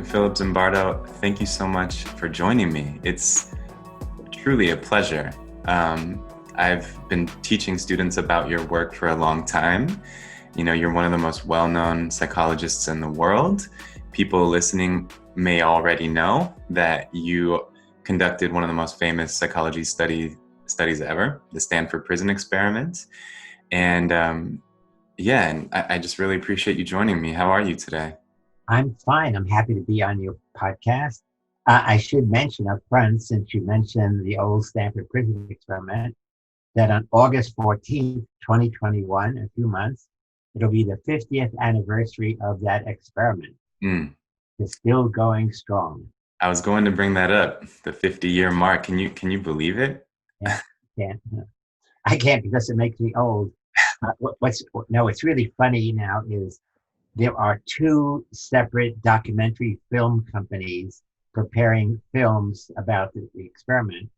Philip Zimbardo, thank you so much for joining me. It's truly a pleasure. I've been teaching students about your work for a long time. You know, you're one of the most well-known psychologists in the world. People listening may already know that you conducted one of the most famous psychology studies ever, the Stanford Prison Experiment. And I just really appreciate you joining me. How are you today? I'm fine. I'm happy to be on your podcast. I should mention up front, since you mentioned the old Stanford Prison Experiment, that on August 14th, 2021, a few months, it'll be the 50th anniversary of that experiment. Mm. It's still going strong. I was going to bring that up, the 50-year mark. Can you believe it? Yeah, can't. I can't because it makes me old. What's really funny now is there are two separate documentary film companies preparing films about the experiment.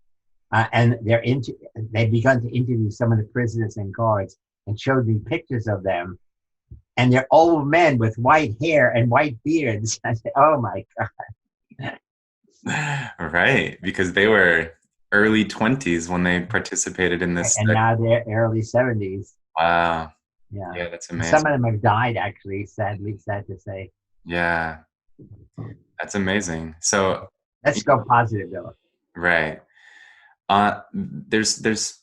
And they've begun to interview some of the prisoners and guards and showed me pictures of them. And they're old men with white hair and white beards. I said, oh my God. Right, because they were early 20s when they participated in this And study. now they're early 70s. Wow. Yeah. Yeah, that's And some amazing. of them have died, actually, sadly, sad to say. Yeah, that's amazing. So, Let's go positive, though. right. There's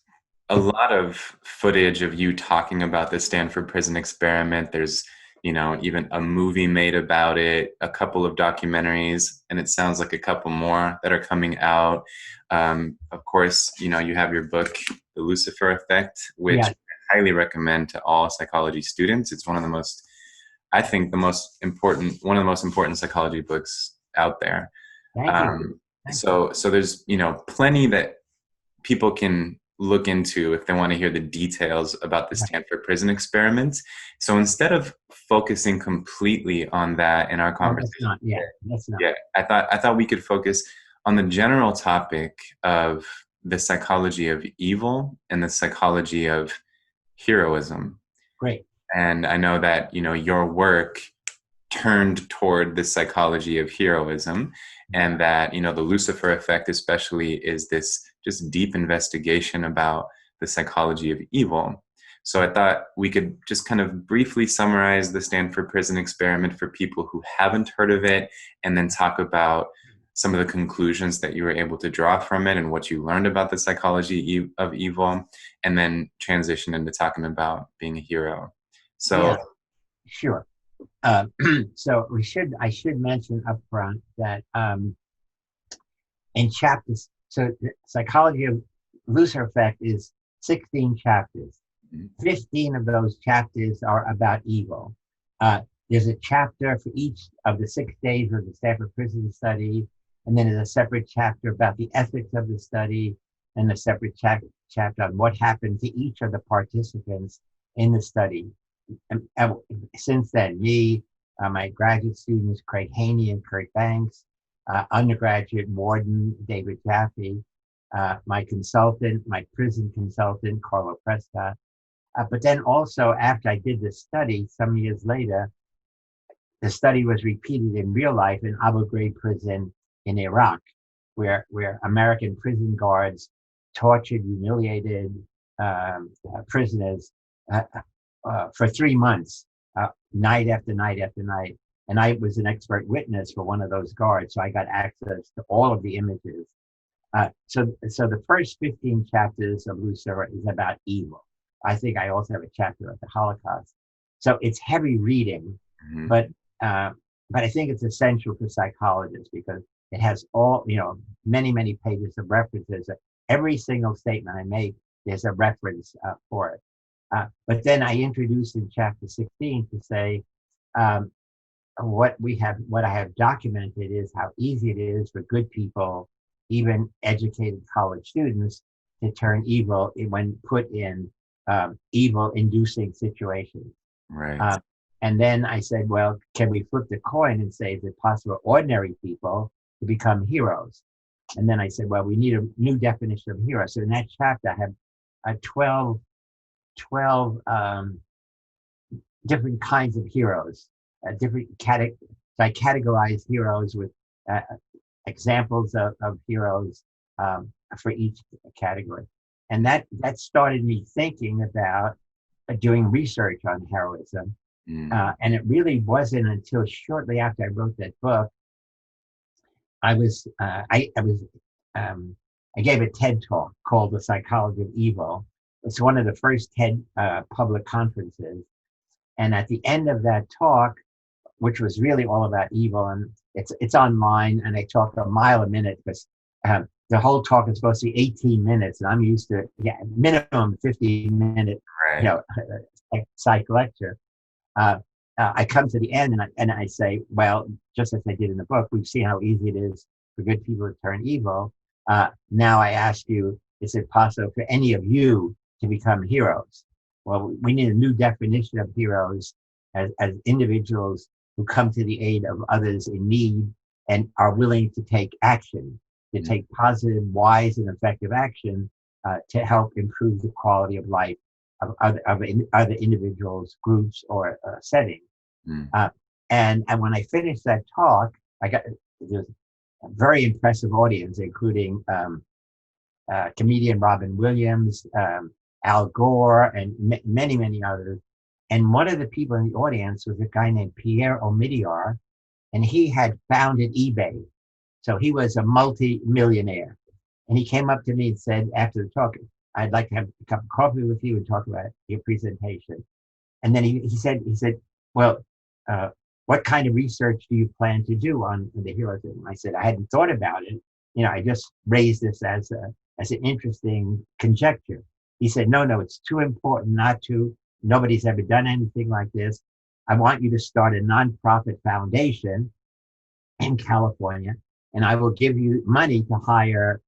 a lot of footage of you talking about the Stanford Prison Experiment. There's, even a movie made about it, a couple of documentaries, and it sounds like a couple more that are coming out. Of course, you have your book, The Lucifer Effect, which Yeah, I highly recommend to all psychology students. It's I think one of the most important psychology books out there. thank you. Um, Thank you. so there's, plenty that people can look into if they want to hear the details about the Stanford Prison Experiment. So instead of focusing completely on that in our No, that's conversation, not. Yeah, that's not. yeah, I thought we could focus on the general topic of the psychology of evil and the psychology of heroism. Great. And I know that, your work turned toward the psychology of heroism, and that, the Lucifer Effect especially is this just deep investigation about the psychology of evil. So I thought we could just kind of briefly summarize the Stanford Prison Experiment for people who haven't heard of it, and then talk about some of the conclusions that you were able to draw from it and what you learned about the psychology of evil, and then transition into talking about being a hero. So, Yeah, sure. So I should mention up front that in chapters, so the psychology of Lucifer Effect is 16 chapters. 15 of those chapters are about evil. There's a chapter for each of the 6 days of the Stanford Prison study, and then there's a separate chapter about the ethics of the study, and a separate chapter on what happened to each of the participants in the study. And since then, my graduate students, Craig Haney and Kurt Banks, undergraduate Warden David Jaffe, my consultant, my prison consultant, Carlo Prescott. But then also, after I did this study, some years later, the study was repeated in real life in Abu Ghraib prison in Iraq, where American prison guards tortured, humiliated prisoners for 3 months, night after night after night. And I was an expert witness for one of those guards, so I got access to all of the images. So the first 15 chapters of Lucifer is about evil. I think I also have a chapter about the Holocaust. So it's heavy reading, mhm. but I think it's essential for psychologists because it has all, many pages of references. Every single statement I make, there's a reference for it. But then I introduced in chapter 16 to say, what I have documented is how easy it is for good people, even educated college students, to turn evil when put in evil-inducing situations. Right. And then I said, well, can we flip the coin and say, is it possible for ordinary people to become heroes? And then I said, well, we need a new definition of hero. So in that chapter, I have 12 different kinds of heroes, different So I categorize heroes with examples of heroes for each category. And that started me thinking about doing research on heroism. And it really wasn't until shortly after I wrote that book, I gave a TED talk called The Psychology of Evil. It's one of the first TED public conferences. And at the end of that talk, which was really all about evil, and it's online, and I talk a mile a minute because the whole talk is supposed to be 18 minutes, and I'm used to minimum 15-minute, Right. psych lecture. I come to the end and I say, well, just as I did in the book, we've seen how easy it is for good people to turn evil. Now I ask you, is it possible for any of you to become heroes? Well, we need a new definition of heroes as individuals who come to the aid of others in need and are willing to take action, to take positive, wise, and effective action to help improve the quality of life of other individuals, groups, or settings. And when I finished that talk, there was a very impressive audience, including comedian Robin Williams, Al Gore, and many, many others. And one of the people in the audience was a guy named Pierre Omidyar, and he had founded eBay. So he was a multi-millionaire. And he came up to me and said, after the talk, I'd like to have a cup of coffee with you and talk about your presentation. And then he said, well, what kind of research do you plan to do on the heroism? I said, I hadn't thought about it. I just raised this as an interesting conjecture. He said, no, it's too important not to. Nobody's ever done anything like this. I want you to start a nonprofit foundation in California, and I will give you money to hire,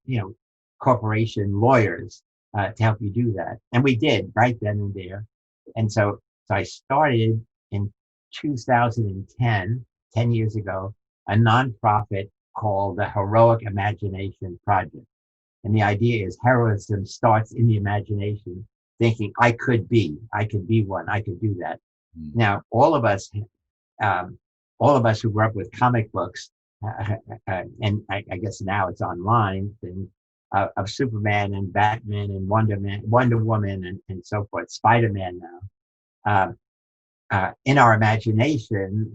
corporation lawyers to help you do that. And we did right then and there. And so I started in 2010, 10 years ago, a nonprofit called the Heroic Imagination Project. And the idea is heroism starts in the imagination, thinking I could be one, I could do that. Now, all of us who grew up with comic books, and I guess now it's online, of Superman and Batman and Wonder Woman and so forth, Spider-Man now. In our imagination,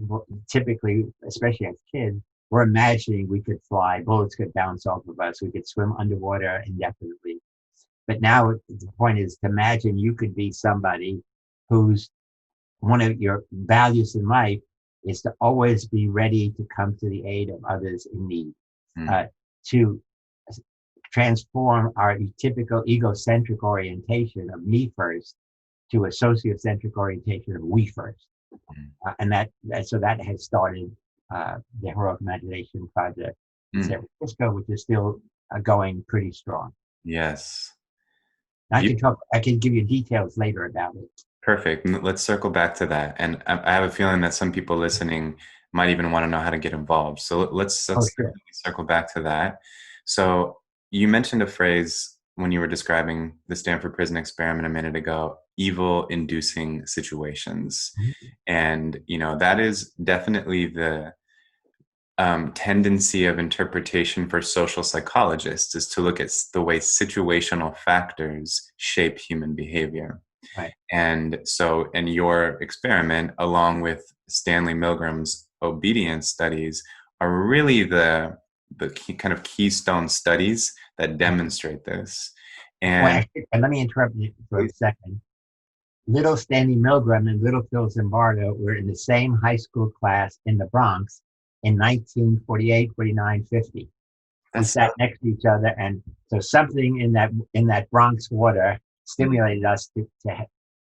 typically, especially as kids, we're imagining we could fly, bullets could bounce off of us, we could swim underwater indefinitely. But now the point is to imagine you could be somebody whose one of your values in life is to always be ready to come to the aid of others in need, to transform our typical egocentric orientation of me first to a sociocentric orientation of we first. And so that has started the Heroic Imagination Project in San Francisco, which is still going pretty strong. Yes. I can give you details later about it. Perfect. Let's circle back to that. And I have a feeling that some people listening might even want to know how to get involved. So let's circle back to that. So you mentioned a phrase when you were describing the Stanford Prison Experiment a minute ago, evil inducing situations. And, that is definitely the tendency of interpretation for social psychologists, is to look at the way situational factors shape human behavior. Right. And so in your experiment, along with Stanley Milgram's obedience studies, are really the kind of keystone studies that demonstrate this. And let me interrupt you for a second. Little Stanley Milgram and little Phil Zimbardo were in the same high school class in the Bronx in 1948, 49, 50. We sat next to each other, and so something in that Bronx water stimulated us to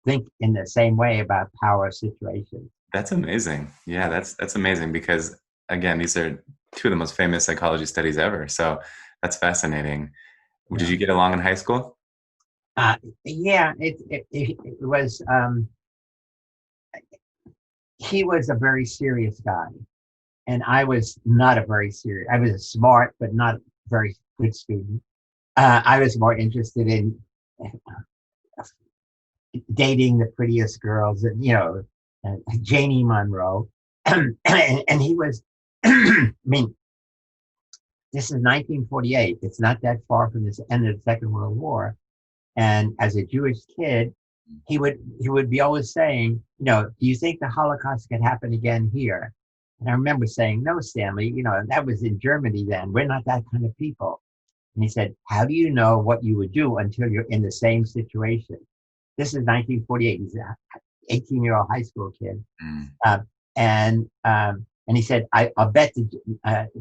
think in the same way about power situations. That's amazing. Yeah, that's amazing because, again, these are two of the most famous psychology studies ever. So that's fascinating. Yeah. Did you get along in high school? Yeah, it was. He was a very serious guy, and I was not a very serious. I was a smart but not very good student. I was more interested in dating the prettiest girls, and Janie Monroe. and he was, I mean, this is 1948. It's not that far from the end of the Second World War. And as a Jewish kid, he would be always saying, do you think the Holocaust could happen again here? And I remember saying, no, Stanley, that was in Germany then. We're not that kind of people. And he said, how do you know what you would do until you're in the same situation? This is 1948. He's an 18-year-old high school kid. Mm. Uh, and he said, I'll bet the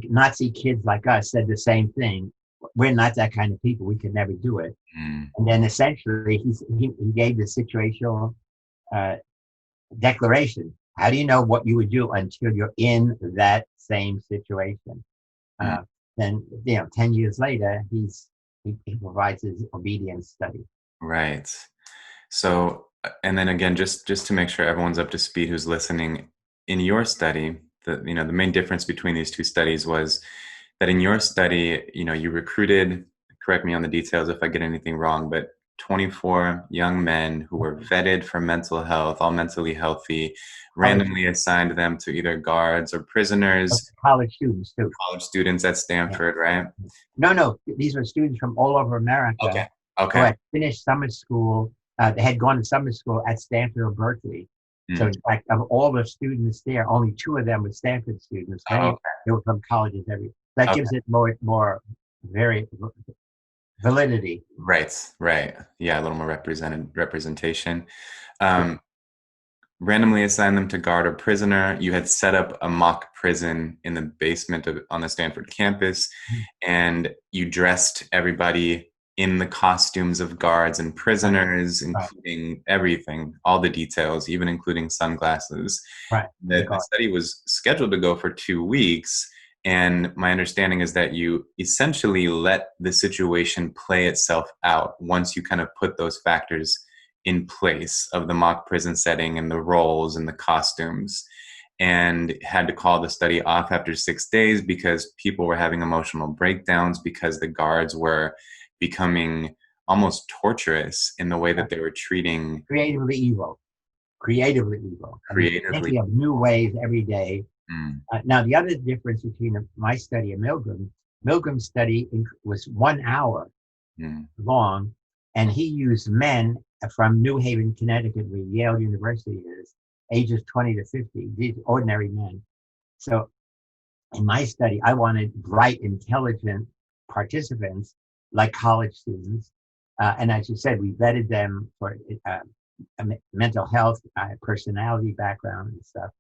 Nazi kids like us said the same thing. We're not that kind of people. We could never do it. Mm. And then essentially he gave the situational declaration. How do you know what you would do until you're in that same situation? Mm. Then 10 years later, he provides his obedience study. Right. So, and then again, just to make sure everyone's up to speed who's listening, in your study, the main difference between these two studies was that in your study, you recruited, correct me on the details if I get anything wrong, but 24 young men who were vetted for mental health, all mentally healthy, randomly assigned them to either guards or prisoners. College students too. College students at Stanford, right? No, these were students from all over America. Okay. Who had finished summer school. They had gone to summer school at Stanford or Berkeley. So in fact, of all the students there, only 2 of them were Stanford students. They were from colleges everywhere. That gives it more very validity. Right. Yeah, a little more representation. Randomly assign them to guard or prisoner. You had set up a mock prison in the basement on the Stanford campus, and you dressed everybody in the costumes of guards and prisoners, including everything, all the details, even including sunglasses. Right. The study was scheduled to go for 2 weeks. And my understanding is that you essentially let the situation play itself out once you kind of put those factors in place of the mock prison setting and the roles and the costumes, and had to call the study off after 6 days because people were having emotional breakdowns because the guards were becoming almost torturous in the way that they were treating. Creatively evil. Thinking of new ways every day. Now, the other difference between my study and Milgram's study was 1 hour long, and he used men from New Haven, Connecticut, where Yale University is, ages 20 to 50, these ordinary men. So in my study, I wanted bright, intelligent participants like college students. And as you said, we vetted them for mental health, personality background and stuff.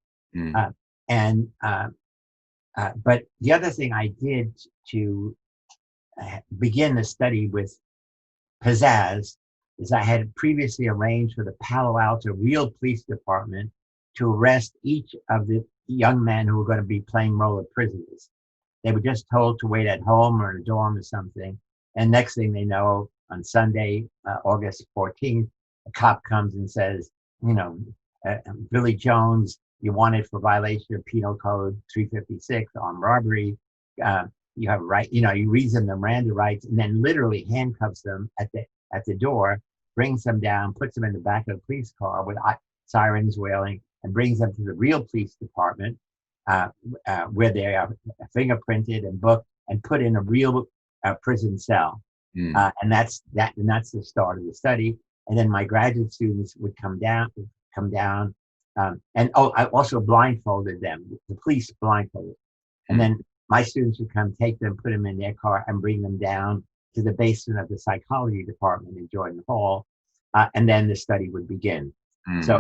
But the other thing I did to begin the study with pizzazz is I had previously arranged for the Palo Alto Real Police Department to arrest each of the young men who were going to be playing role of prisoners. They were just told to wait at home or in a dorm or something. And next thing they know, on Sunday, August 14th, a cop comes and says, Billy Jones, you're wanted for violation of Penal Code 356 armed robbery. You have a right, you reads them the Miranda rights, and then literally handcuffs them at the door, brings them down, puts them in the back of the police car with sirens wailing, and brings them to the real police department where they are fingerprinted and booked and put in a real prison cell. And that's the start of the study. And then my graduate students would come down. I also blindfolded them. The police blindfolded. And then my students would come take them, put them in their car, and bring them down to the basement of the psychology department in Jordan Hall. And then the study would begin. So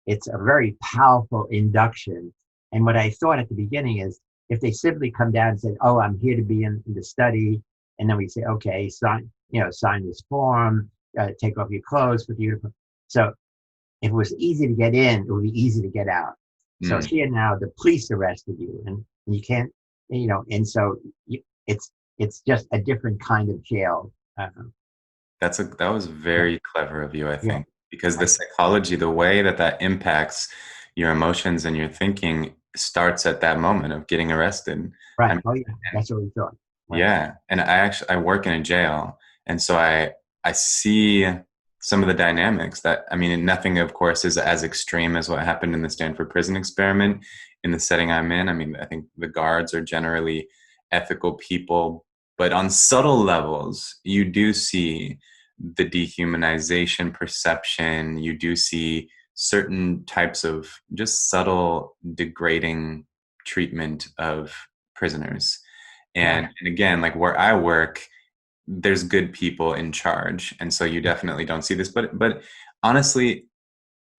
it's a very powerful induction. And what I thought at the beginning is, if they simply come down and say, "Oh, I'm here to be in the study," and then we say, "Okay, sign this form, take off your clothes, put the uniform." So if it was easy to get in, it would be easy to get out. So here now, the police arrested you, and you can't, and so it's just a different kind of jail. That was very clever of you, I think, because the psychology, the way that impacts your emotions and your thinking starts at that moment of getting arrested. Right. That's what we thought. Right. Yeah. And I work in a jail. And so I see some of the dynamics that, I mean, nothing, of course, is as extreme as what happened in the Stanford Prison Experiment in the setting I'm in. I mean, I think the guards are generally ethical people, but on subtle levels, you do see the dehumanization perception. You do see certain types of just subtle degrading treatment of prisoners. Yeah, And again, like where I work, there's good people in charge, and so you definitely don't see this. But honestly,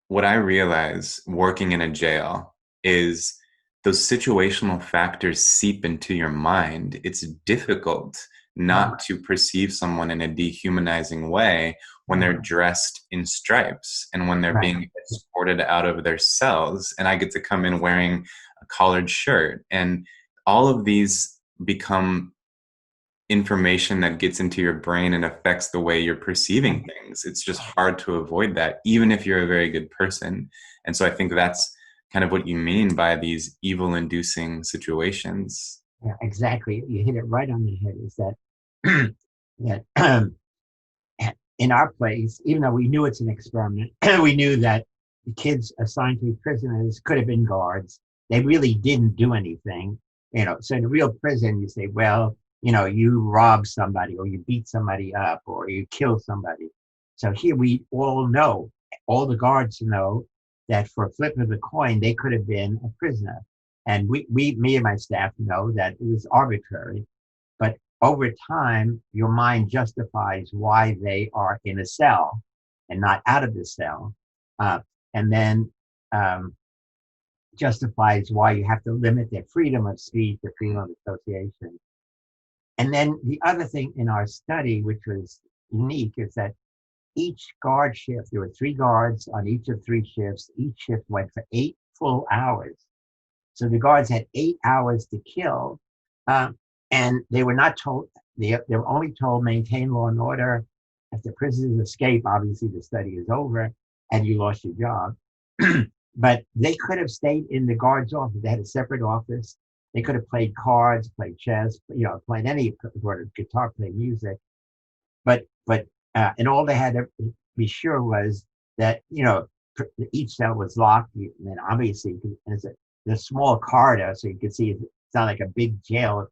what I realize working in a jail is those situational factors seep into your mind. It's difficult yeah, not to perceive someone in a dehumanizing way when yeah, they're dressed in stripes and when they're right. being escorted out of their cells. And I get to come in wearing a collared shirt. And all of these become information that gets into your brain and affects the way you're perceiving things. It's just hard to avoid that, even if you're a very good person. And so I think that's kind of what you mean by these evil inducing situations. Yeah, exactly. You hit it right on the head. Is that that in our place, even though we knew it's an experiment, we knew that the kids assigned to be prisoners could have been guards. They really didn't do anything, So in a real prison, you say, well, you rob somebody, or you beat somebody up, or you kill somebody. So here we all know, all the guards know that for a flip of the coin, they could have been a prisoner. And me and my staff know that it was arbitrary. But over time, your mind justifies why they are in a cell and not out of the cell. Uh, and then justifies why you have to limit their freedom of speech, their freedom of association. And then the other thing in our study, which was unique, is that each guard shift, there were 3 guards on each of 3 shifts. Each shift went for 8 full hours. So the guards had 8 hours to kill. And they were not told, they were only told maintain law and order. If the prisoners escape, obviously the study is over and you lost your job. But they could have stayed in the guard's office. They had a separate office. They could have played cards, played chess, played any sort of guitar, played music. But and all they had to be sure was that each cell was locked. And then obviously, it's a small corridor, so you could see it's not like a big jail.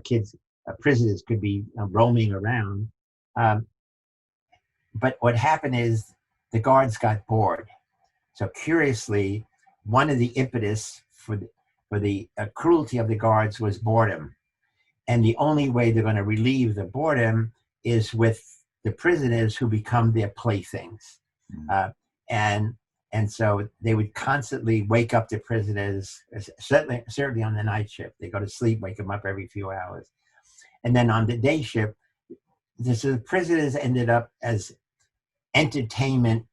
Kids, prisoners could be roaming around. But what happened is the guards got bored. So curiously, one of the impetus for the cruelty of the guards was boredom. And the only way they're going to relieve the boredom is with the prisoners who become their playthings. Uh, and and so they would constantly wake up the prisoners, certainly on the night shift. They go to sleep, wake them up every few hours. And then on the day shift, the prisoners ended up as entertainment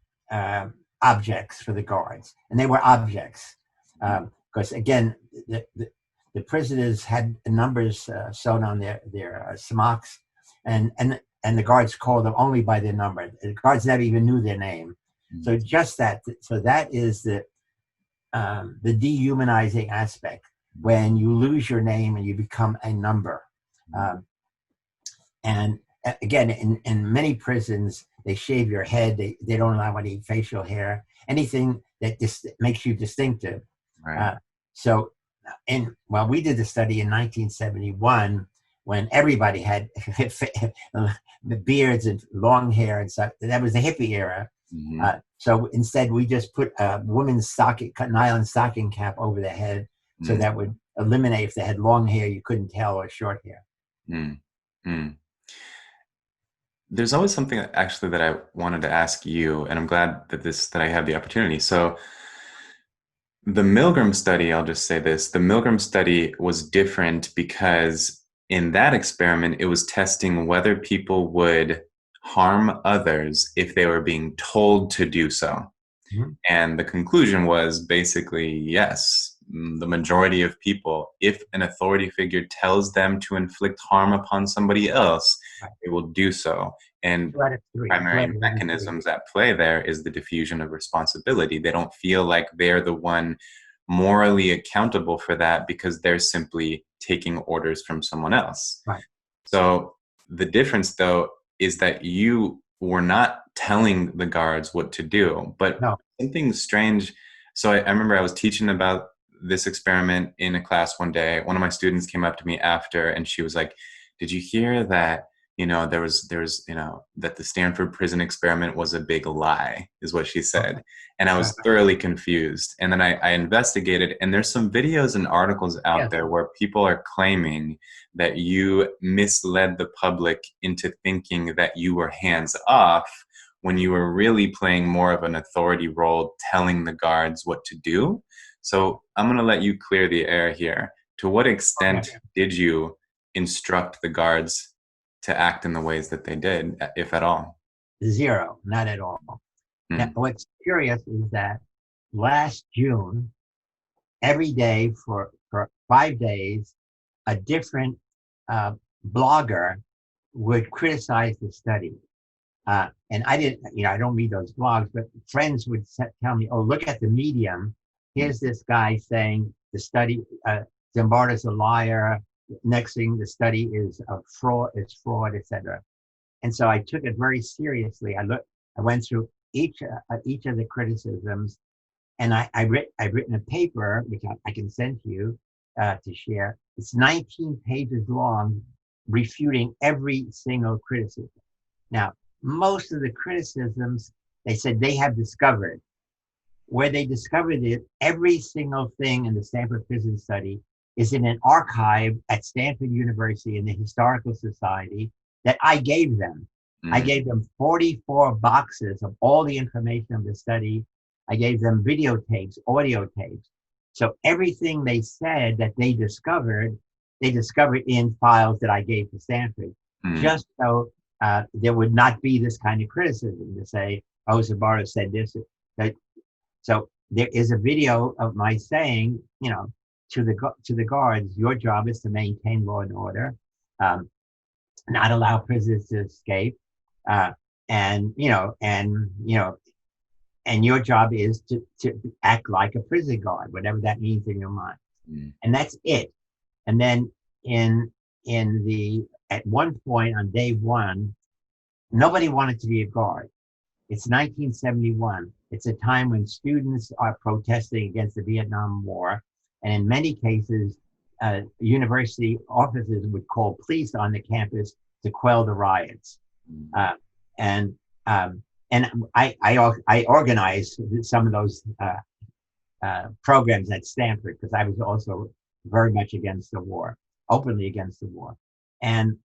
objects for the guards. And they were objects. Because again, the prisoners had numbers sewn on their smocks, and the guards called them only by their number. The guards never even knew their name. So just that. So that is the dehumanizing aspect, when you lose your name and you become a number. And again, in many prisons, they shave your head. They don't allow any facial hair, anything that just makes you distinctive. Right. We did the study in 1971 when everybody had the beards and long hair and stuff. That was the hippie era. Mm-hmm. So instead, we just put a woman's nylon stocking cap over their head, so that would eliminate, if they had long hair, you couldn't tell, or short hair. Mm-hmm. There's always something actually that I wanted to ask you, and I'm glad that I have the opportunity. So the Milgram study, I'll just say this, the Milgram study was different because in that experiment, it was testing whether people would harm others if they were being told to do so. Mm-hmm. And the conclusion was basically, yes, the majority of people, if an authority figure tells them to inflict harm upon somebody else, they will do so. And primary mechanisms at play there is the diffusion of responsibility. They don't feel like they're the one morally accountable for that because they're simply taking orders from someone else. Right. So the difference, though, is that you were not telling the guards what to do, but No. something strange. So I remember I was teaching about this experiment in a class one day. One of my students came up to me after, and she was like, "Did you hear that? There was that the Stanford Prison Experiment was a big lie," is what she Okay. said. And I was thoroughly confused. And then I investigated, and there's some videos and articles out Yes. there where people are claiming that you misled the public into thinking that you were hands off when you were really playing more of an authority role, telling the guards what to do. So I'm going to let you clear the air here. To what extent Okay. did you instruct the guards to act in the ways that they did, if at all? Zero, not at all. Now, Hmm. what's curious is that last June, every day for 5 days, a different uh, blogger would criticize the study. And I didn't, I don't read those blogs, but friends would tell me, "Oh, look at the Medium. Here's this guy saying the study, Zimbardo's a liar. Next thing, the study is a fraud, etc." And so I took it very seriously. I went through each of the criticisms, and I've written a paper which I can send to you to share. It's 19 pages long, refuting every single criticism. Now, most of the criticisms, they said they have discovered. Where they discovered it, every single thing in the Stanford Prison Study is in an archive at Stanford University in the Historical Society that I gave them. I Mm. gave them 44 boxes of all the information of the study. I gave them videotapes, audio tapes. So everything they said that they discovered in files that I gave to Stanford, Mm. just so there would not be this kind of criticism to say, "Oh, Zimbardo said this." That, so there is a video of my saying, to the guards, "Your job is to maintain law and order, um, not allow prisoners to escape, uh, and and your job is to act like a prison guard, whatever that means in your mind." Mm. And that's it. And then at one point on day one, nobody wanted to be a guard. It's 1971. It's a time when students are protesting against the Vietnam War. And in many cases, university officers would call police on the campus to quell the riots. Mm. Uh, and and I organized some of those programs at Stanford because I was also very much against the war, openly against the war. And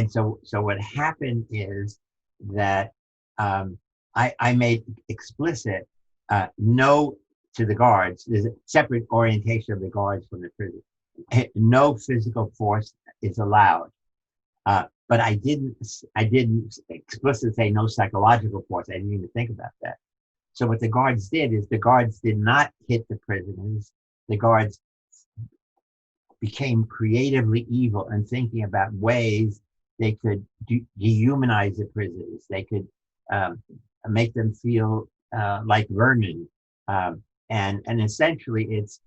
so what happened is that I made explicit no to the guards. There's a separate orientation of the guards from the prison. No physical force is allowed. But I didn't explicitly say no psychological force. I didn't even think about that. So what the guards did is the guards did not hit the prisoners. The guards became creatively evil and thinking about ways they could dehumanize the prisoners. They could make them feel like vermin. And essentially it's,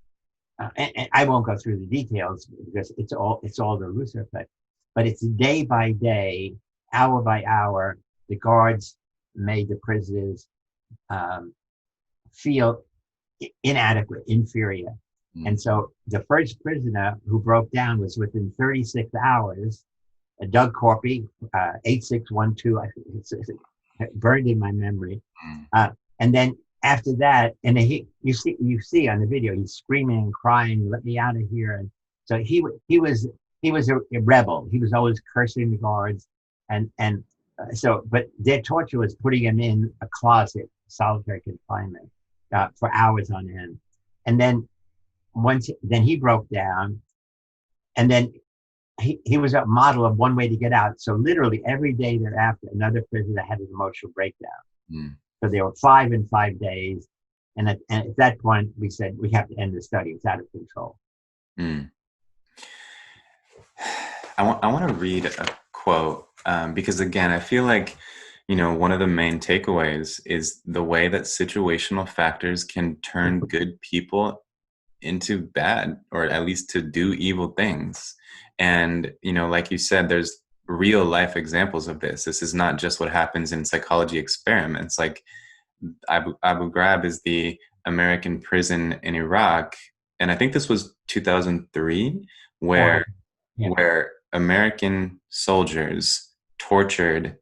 and I won't go through the details because it's all the Lucifer effect, but it's day by day, hour by hour, the guards made the prisoners feel inadequate, inferior. Mm. And so the first prisoner who broke down was within 36 hours, Doug Corpy, 8612, it's burned in my memory. And then after that, and you see on the video, he's screaming and crying, "Let me out of here!" And so he was a rebel. He was always cursing the guards, but their torture was putting him in a closet, solitary confinement, for hours on end. And then then he broke down, and then he was a model of one way to get out. So literally every day thereafter, another prisoner had an emotional breakdown. Mm. So there were 5 in 5 days. And at that point, we said, we have to end the study. It's out of control. Mm. I want to read a quote because, again, I feel like, one of the main takeaways is the way that situational factors can turn good people into bad, or at least to do evil things. And, like you said, there's real life examples of this. This is not just what happens in psychology experiments. Like Abu Ghraib is the American prison in Iraq, and I think this was 2003, Or, where yeah, American soldiers tortured,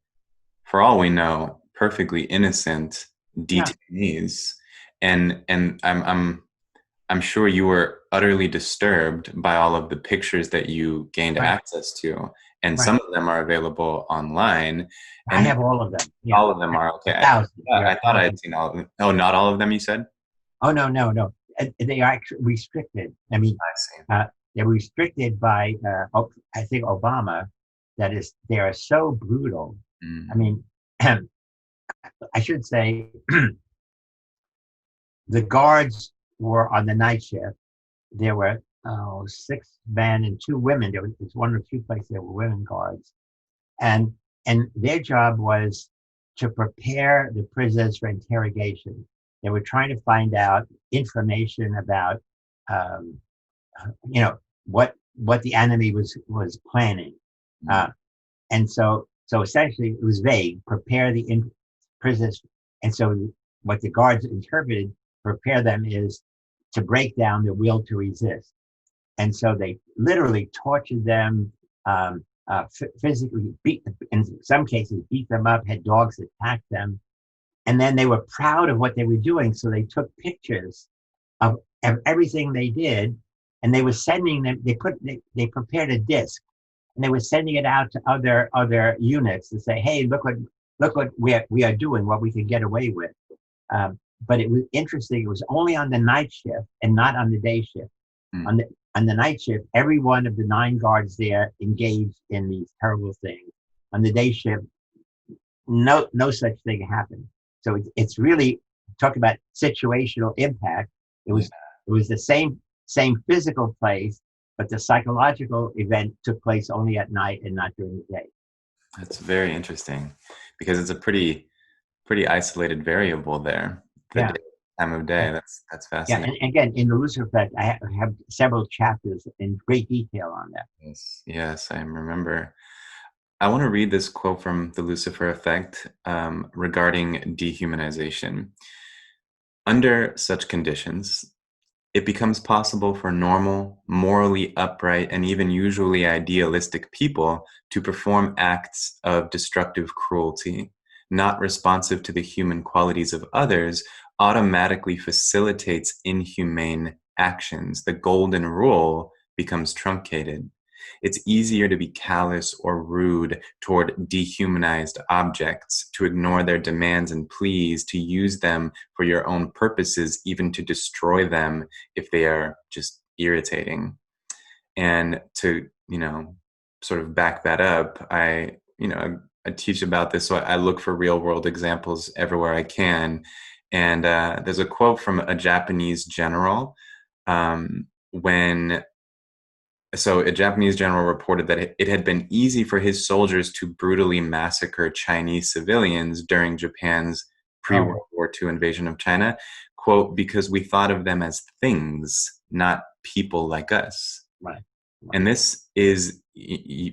for all we know, perfectly innocent yeah, detainees, and I'm sure you were utterly disturbed by all of the pictures that you gained right, access to, and right. some of them are available online, I and have all of them. Yeah, all of them are okay. a thousand. There are I thought I had thousands. seen all of them. Oh, not all of them, you said? Oh no, no, no. They are actually restricted. I mean, I see. they're restricted by I think Obama. That is, they are so brutal. I Mm. mean, I should say the guards were on the night shift. There were 6 men and 2 women. There was one or two places there were women guards, and their job was to prepare the prisoners for interrogation. They were trying to find out information about, um, you know, what the enemy was planning, Mm. uh, and so essentially it was vague. Prepare the prisoners, and so what the guards interpreted, prepare them, is to break down their will to resist. And so they literally tortured them, physically beat, in some cases, beat them up, had dogs attack them. And then they were proud of what they were doing. So they took pictures of everything they did, and they were sending them, they prepared a disc, and they were sending it out to other units to say, hey, look what we are doing, what we can get away with. But it was interesting. It was only on the night shift and not on the day shift. Mm. On the night shift, every one of the 9 guards there engaged in these terrible things. On the day shift, no such thing happened. So it's really, talk about situational impact. It Yeah, was it was the same physical place, but the psychological event took place only at night and not during the day. that's very interesting because it's a pretty isolated variable there. The Yeah, day, time of day. yeah, That's yeah. fascinating. And again, in the Lucifer Effect, I have several chapters in great detail on that. Yes, yes, I remember. I want to read this quote from the Lucifer Effect regarding dehumanization. Under such conditions, it becomes possible for normal, morally upright, and even usually idealistic people to perform acts of destructive cruelty, not responsive to the human qualities of others, automatically facilitates inhumane actions. The golden rule becomes truncated. It's easier to be callous or rude toward dehumanized objects, to ignore their demands and pleas, to use them for your own purposes, even to destroy them if they are just irritating. And to, sort of back that up, I teach about this, so I look for real world examples everywhere I can. And there's a quote from a Japanese general, when so a Japanese general reported that it had been easy for his soldiers to brutally massacre Chinese civilians during Japan's Oh, pre-World War II invasion of China, quote, because we thought of them as things, not people like us. right, right. And this is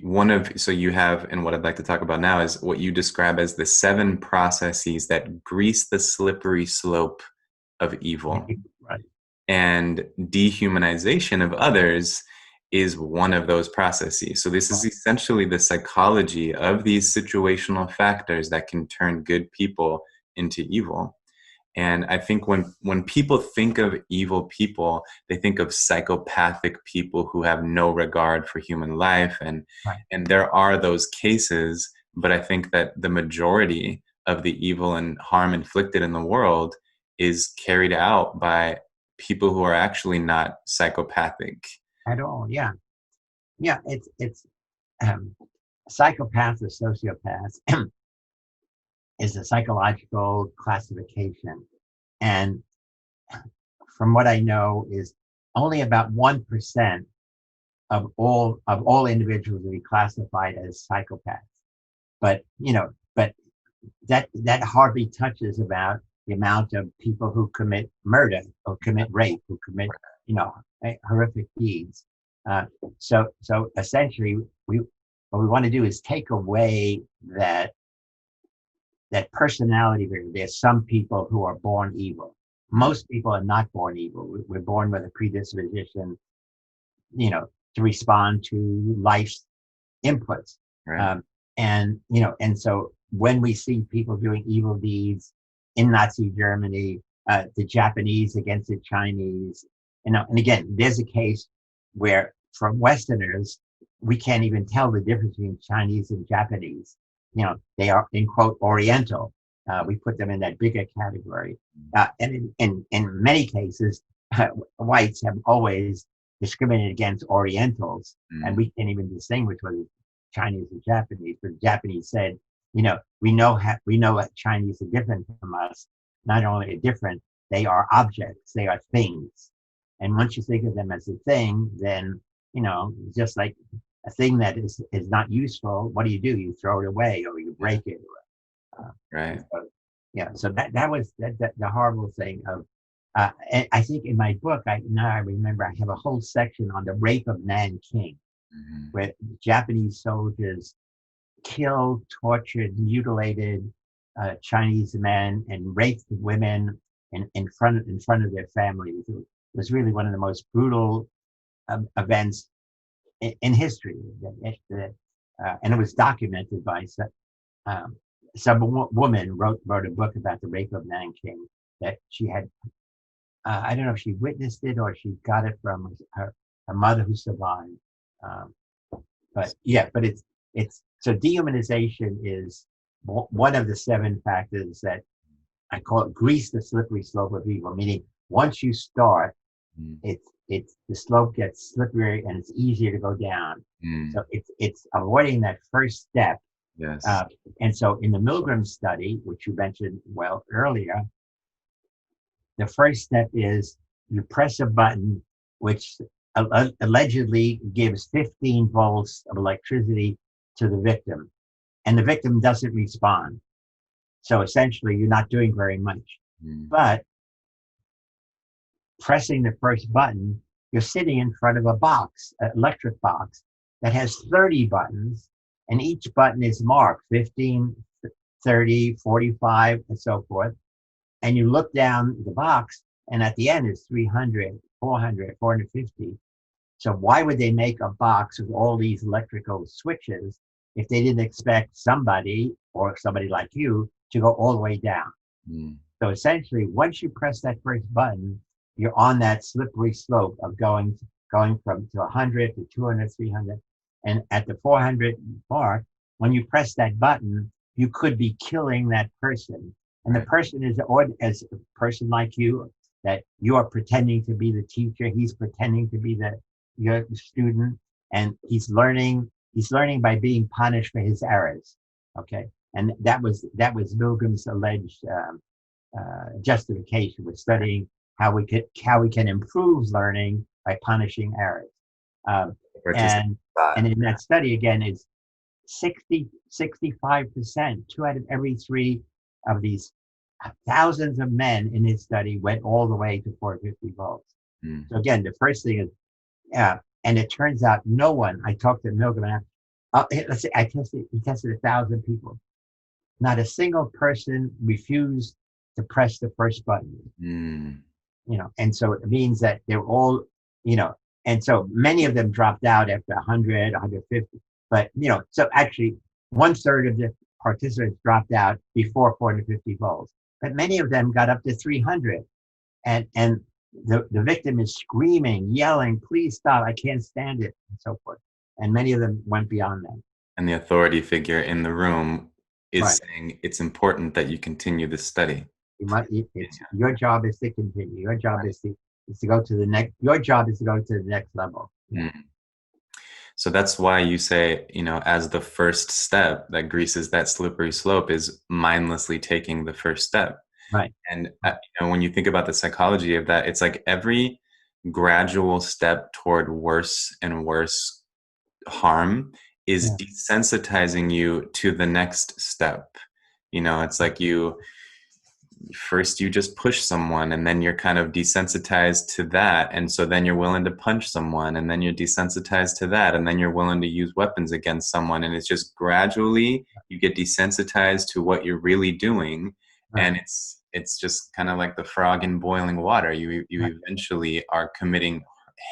one of, so you have, and what I'd like to talk about now is what you describe as the 7 processes that grease the slippery slope of evil. Right. And dehumanization of others is one of those processes. So this is essentially the psychology of these situational factors that can turn good people into evil. And I think when people think of evil people, they think of psychopathic people who have no regard for human life, Right. and there are those cases, but I think that the majority of the evil and harm inflicted in the world is carried out by people who are actually not psychopathic. At all. Yeah. Yeah. It's um, psychopath or sociopath is a psychological classification, and from what I know, is only about 1% of all individuals will be classified as psychopaths. But but that hardly touches about the amount of people who commit murder or commit rape, who commit you know horrific deeds. Uh, so essentially, we what we want to do is take away that personality. There's some people who are born evil. Most people are not born evil. We're born with a predisposition, to respond to life's inputs. Right. And so when we see people doing evil deeds in Nazi Germany, the Japanese against the Chinese, and again, there's a case where from Westerners, we can't even tell the difference between Chinese and Japanese. They are, in quote, Oriental. We put them in that bigger category. And in many cases, whites have always discriminated against Orientals, and we can't even distinguish whether it's Chinese or Japanese. But the Japanese said, we know that Chinese are different from us. Not only are different, they are objects, they are things. And once you think of them as a thing, then, just like a thing that is not useful, what do? You throw it away or you break it. Right. So that was the horrible thing of, and I think in my book, I remember I have a whole section on the rape of Nanking, where Japanese soldiers killed, tortured, mutilated Chinese men and raped women in front of their families. It was really one of the most brutal events in history, and it was documented by some woman wrote a book about the rape of Nanking, that she had. I don't know if she witnessed it or she got it from her mother who survived. But it's so dehumanization is one of the 7 factors that I call it grease the slippery slope of evil. Meaning, once you start, it's the slope gets slippery and it's easier to go down. So it's avoiding that first step. Yes. And so in the Milgram study, which you mentioned well earlier, the first step is you press a button which allegedly gives 15 volts of electricity to the victim, and the victim doesn't respond. So essentially, you're not doing very much. But pressing the first button, you're sitting in front of a box, an electric box, that has 30 buttons, and each button is marked 15, 30, 45, and so forth. And you look down the box, and at the end is 300, 400, 450. So why would they make a box with all these electrical switches if they didn't expect somebody or somebody like you to go all the way down? So essentially, once you press that first button, you're on that slippery slope of going from to 100 to 200, 300. And at the 400 mark, when you press that button, you could be killing that person. And the person is as a person like you, that you are pretending to be the teacher. He's pretending to be your student, and he's learning by being punished for his errors. Okay, and that was Milgram's alleged justification with studying how we can improve learning by punishing errors. And in that study again is 65%, 2 out of every 3 of these thousands of men in his study went all the way to 450 volts. So again, the first thing is, and it turns out no one. I talked to Milgram. Let's say he tested 1,000 people. Not a single person refused to press the first button. And so it means that they're all, and so many of them dropped out after 100, 150. But so actually 1/3 of the participants dropped out before 450 volts. But many of them got up to 300, and the victim is screaming, yelling, "Please stop! I can't stand it," and so forth. And many of them went beyond that. And the authority figure in the room is saying it's important that you continue this study. Your job is to continue. Your job is to go to the next. Your job is to go to the next level. So that's why you say, as the first step that greases that slippery slope is mindlessly taking the first step. Right. And when you think about the psychology of that, it's like every gradual step toward worse and worse harm is desensitizing you to the next step. It's like first you just push someone, and then you're kind of desensitized to that, and so then you're willing to punch someone, and then you're desensitized to that, and then you're willing to use weapons against someone, and it's just gradually you get desensitized to what you're really doing. Right. And it's just kind of like the frog in boiling water. Right. You eventually are committing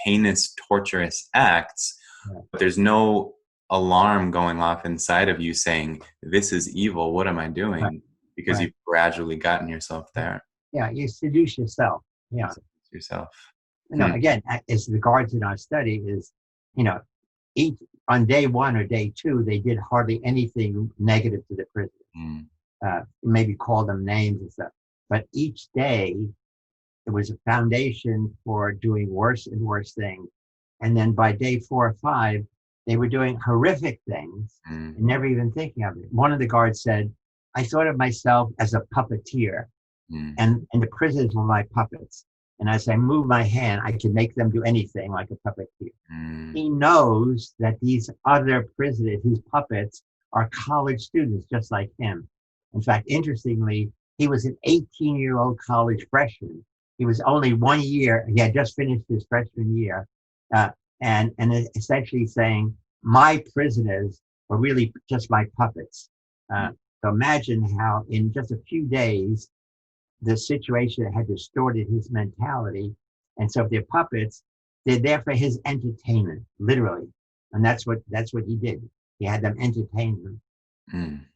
heinous, torturous acts, Right. but there's no alarm going off inside of you saying, this is evil, what am I Right. doing? Because Right. you've gradually gotten yourself there. Yeah, you seduce yourself. Yeah. Yourself. No, again, as regards in our study is, you know, each on day one or day two, they did hardly anything negative to the prisoners. Mm. Maybe call them names and stuff. But each day, it was a foundation for doing worse and worse things. And then by day 4 or 5, they were doing horrific things and never even thinking of it. One of the guards said, I thought of myself as a puppeteer, and the prisoners were my puppets. And as I move my hand, I can make them do anything like a puppeteer. He knows that these other prisoners, his puppets, are college students just like him. In fact, interestingly, he was an 18-year-old college freshman. He was only 1 year, he had just finished his freshman year, and essentially saying, my prisoners were really just my puppets. So imagine how in just a few days, the situation had distorted his mentality. And so if they're puppets, they're there for his entertainment, literally. And that's what he did. He had them entertain him.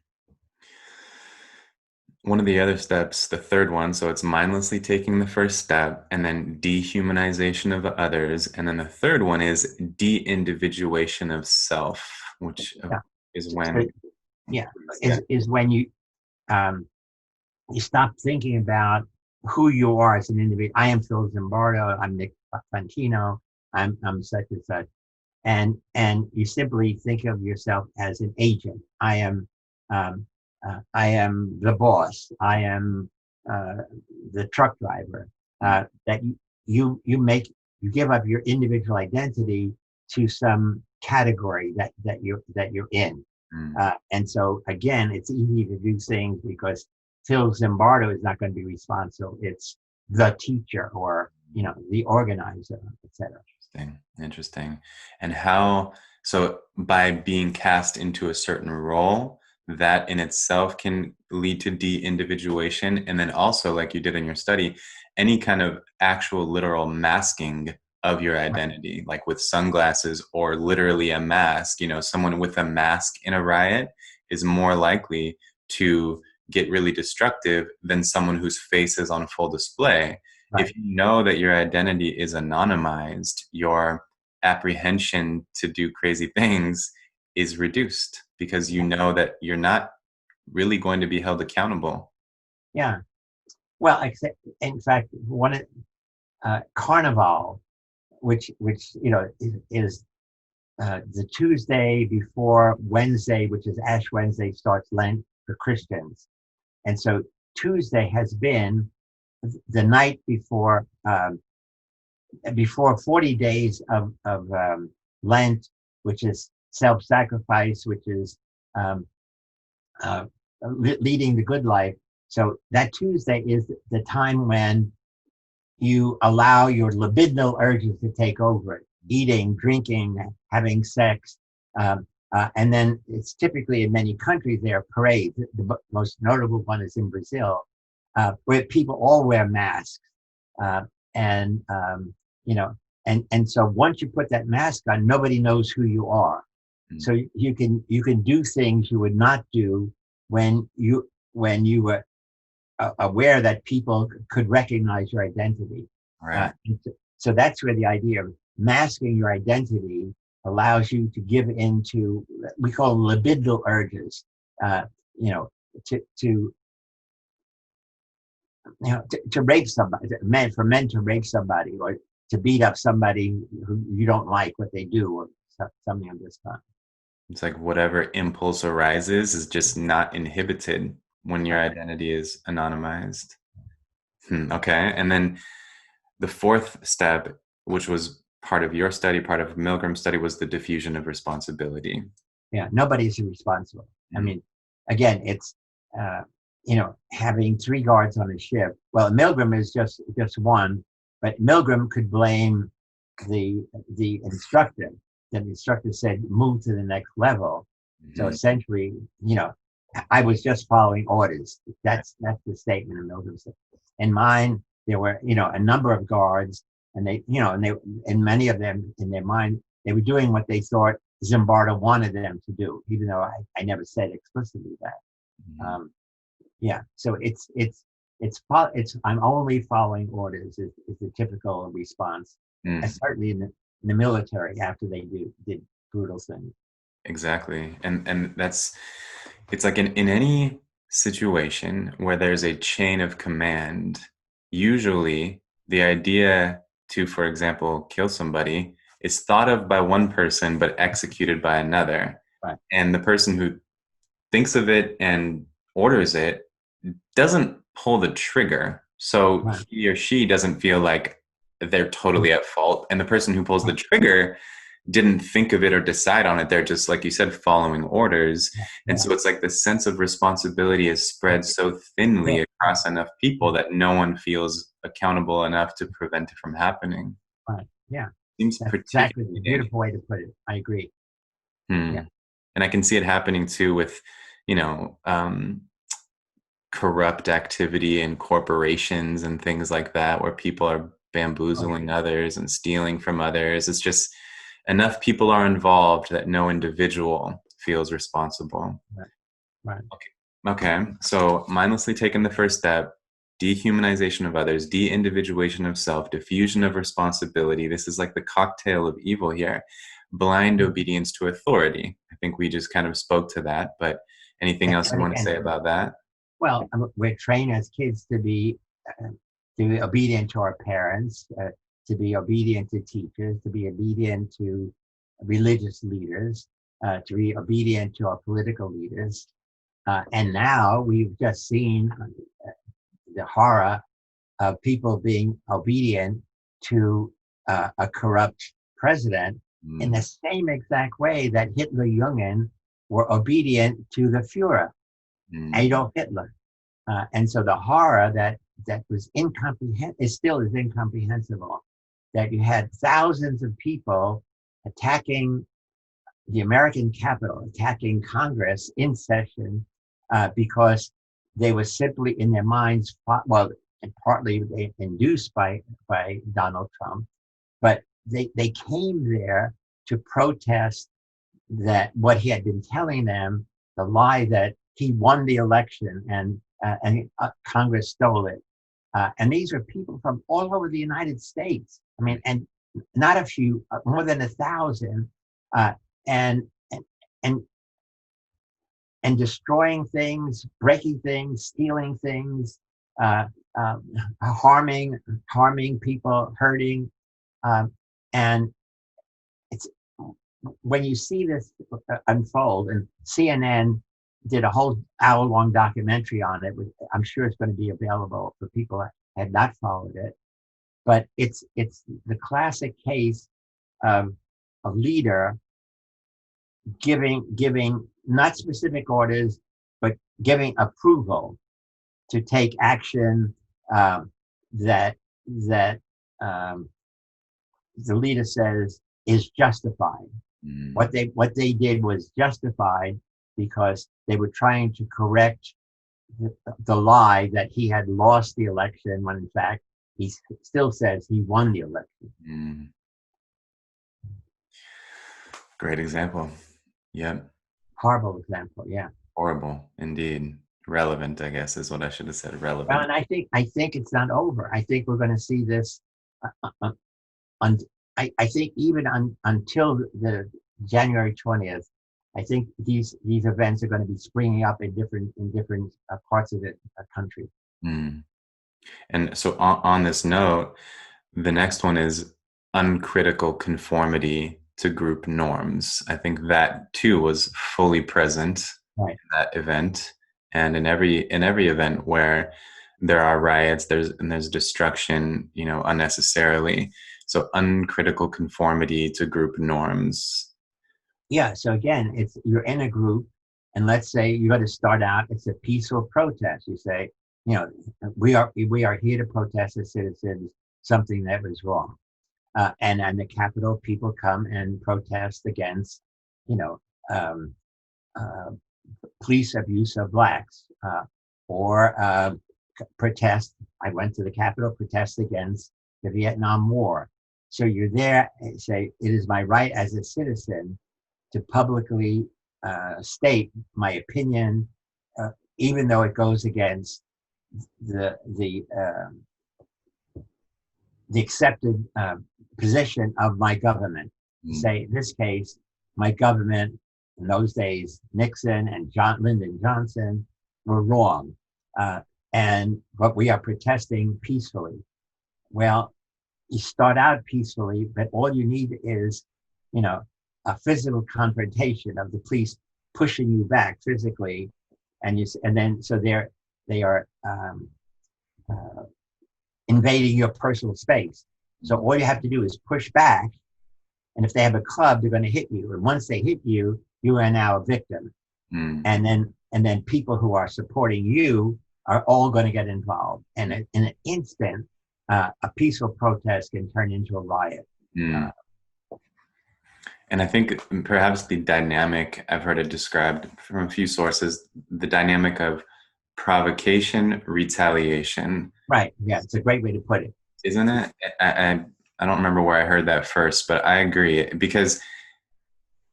One of the other steps, the third one, so it's mindlessly taking the first step, and then dehumanization of others. And then the third one is de-individuation of self, which is when... Is when you stop thinking about who you are as an individual. I am Phil Zimbardo. I'm Nick Fortino. I'm such and such, and you simply think of yourself as an agent. I am the boss. I am the truck driver. That you give up your individual identity to some category that you're in. And so again, it's easy to do things because Phil Zimbardo is not going to be responsible. It's the teacher or, the organizer, etc. Interesting. And how, so by being cast into a certain role, that in itself can lead to de-individuation. And then also, like you did in your study, any kind of actual literal masking of your identity, like with sunglasses or literally a mask. Someone with a mask in a riot is more likely to get really destructive than someone whose face is on full display. Right. If you know that your identity is anonymized, your apprehension to do crazy things is reduced because you know that you're not really going to be held accountable. Yeah. Well, in fact, one Carnival, which is the Tuesday before Wednesday, which is Ash Wednesday, starts Lent for Christians. And so Tuesday has been the night before 40 days of Lent, which is self-sacrifice, which is leading the good life. So that Tuesday is the time when you allow your libidinal urges to take over, eating, drinking, having sex. And then it's typically in many countries, there are parades. The most notable one is in Brazil, where people all wear masks. And so once you put that mask on, nobody knows who you are. So you can do things you would not do when you were aware that people could recognize your identity. Right. So that's where the idea of masking your identity allows you to give into, we call them libidinal urges, to rape somebody, for men to rape somebody or to beat up somebody who you don't like what they do or something of this kind. It's like whatever impulse arises is just not inhibited when your identity is anonymized. Okay. And then the fourth step, which was part of your study, part of Milgram's study, was the diffusion of responsibility. Yeah, nobody's responsible. I mean, again, it's having 3 guards on a ship. Well, Milgram is just one, but Milgram could blame the instructor. The instructor said, move to the next level. So essentially, I was just following orders. That's the statement of Milgram. In mine, there were, a number of guards, and and many of them in their mind, they were doing what they thought Zimbardo wanted them to do, even though I never said explicitly that. So I'm only following orders is the typical response, certainly in the military after they did brutal things. Exactly. And it's like in any situation where there's a chain of command, usually the idea to, for example, kill somebody is thought of by one person but executed by another. Right. And the person who thinks of it and orders it doesn't pull the trigger. So Right. he or she doesn't feel like they're totally at fault. And the person who pulls the trigger didn't think of it or decide on it. They're just, like you said, following orders. And so it's like the sense of responsibility is spread so thinly across enough people that no one feels accountable enough to prevent it from happening. Right. Yeah. Seems That's particularly exactly a beautiful way to put it. I agree. Yeah. And I can see it happening too with, corrupt activity in corporations and things like that, where people are bamboozling others and stealing from others. It's just enough people are involved that no individual feels responsible. Right. Okay. So mindlessly taking the first step, dehumanization of others, de-individuation of self, diffusion of responsibility. This is like the cocktail of evil here. Blind obedience to authority. I think we just kind of spoke to that, but anything else you want to say about that? Well, we're trained as kids to be obedient to our parents, to be obedient to teachers, to be obedient to religious leaders, to be obedient to our political leaders. And now we've just seen the horror of people being obedient to a corrupt president in the same exact way that Hitler Jungen were obedient to the Führer, Adolf Hitler. And so the horror that was still is incomprehensible, that you had thousands of people attacking the American Capitol, attacking Congress in session, because they were simply in their minds, and partly induced by Donald Trump, but they came there to protest that what he had been telling them, the lie that he won the election and Congress stole it. And these are people from all over the United States. I mean, and not a few, more than 1,000, and destroying things, breaking things, stealing things, harming people, hurting, and it's when you see this unfold, and CNN did a whole hour-long documentary on it. I'm sure it's going to be available for people that had not followed it. But it's the classic case of a leader giving not specific orders, but giving approval to take action that the leader says is justified. What they did was justified because they were trying to correct the lie that he had lost the election, when in fact he still says he won the election. Great example. Yep. Horrible example. Yeah. Horrible indeed. Relevant, I guess, is what I should have said. Relevant. Well, and I think it's not over. I think we're going to see this. I think even until the January 20th, I think these events are going to be springing up in different parts of the country. And so on this note, the next one is uncritical conformity to group norms. I think that too was fully present in that event, and in every event where there are riots, there's destruction, unnecessarily. So uncritical conformity to group norms. Yeah. So again, you're in a group, and let's say you're going to start out, it's a peaceful protest. You say, we are here to protest as citizens something that was wrong. And on the Capitol, people come and protest against, um, uh, police abuse of blacks, or protest. I went to the Capitol, protest against the Vietnam War. So you're there and say, it is my right as a citizen to publicly state my opinion, even though it goes against the accepted position of my government. Say, in this case, my government in those days, Nixon and Lyndon Johnson, were wrong, but we are protesting peacefully. Well, you start out peacefully, but all you need is, a physical confrontation of the police pushing you back physically, and then they are invading your personal space. So all you have to do is push back, and if they have a club, they're going to hit you. And once they hit you, you are now a victim. And then people who are supporting you are all going to get involved. And in an instant, a peaceful protest can turn into a riot. And I think perhaps the dynamic, I've heard it described from a few sources, the dynamic of provocation, retaliation. Right. Yeah, it's a great way to put it. Isn't it? I don't remember where I heard that first, but I agree. Because,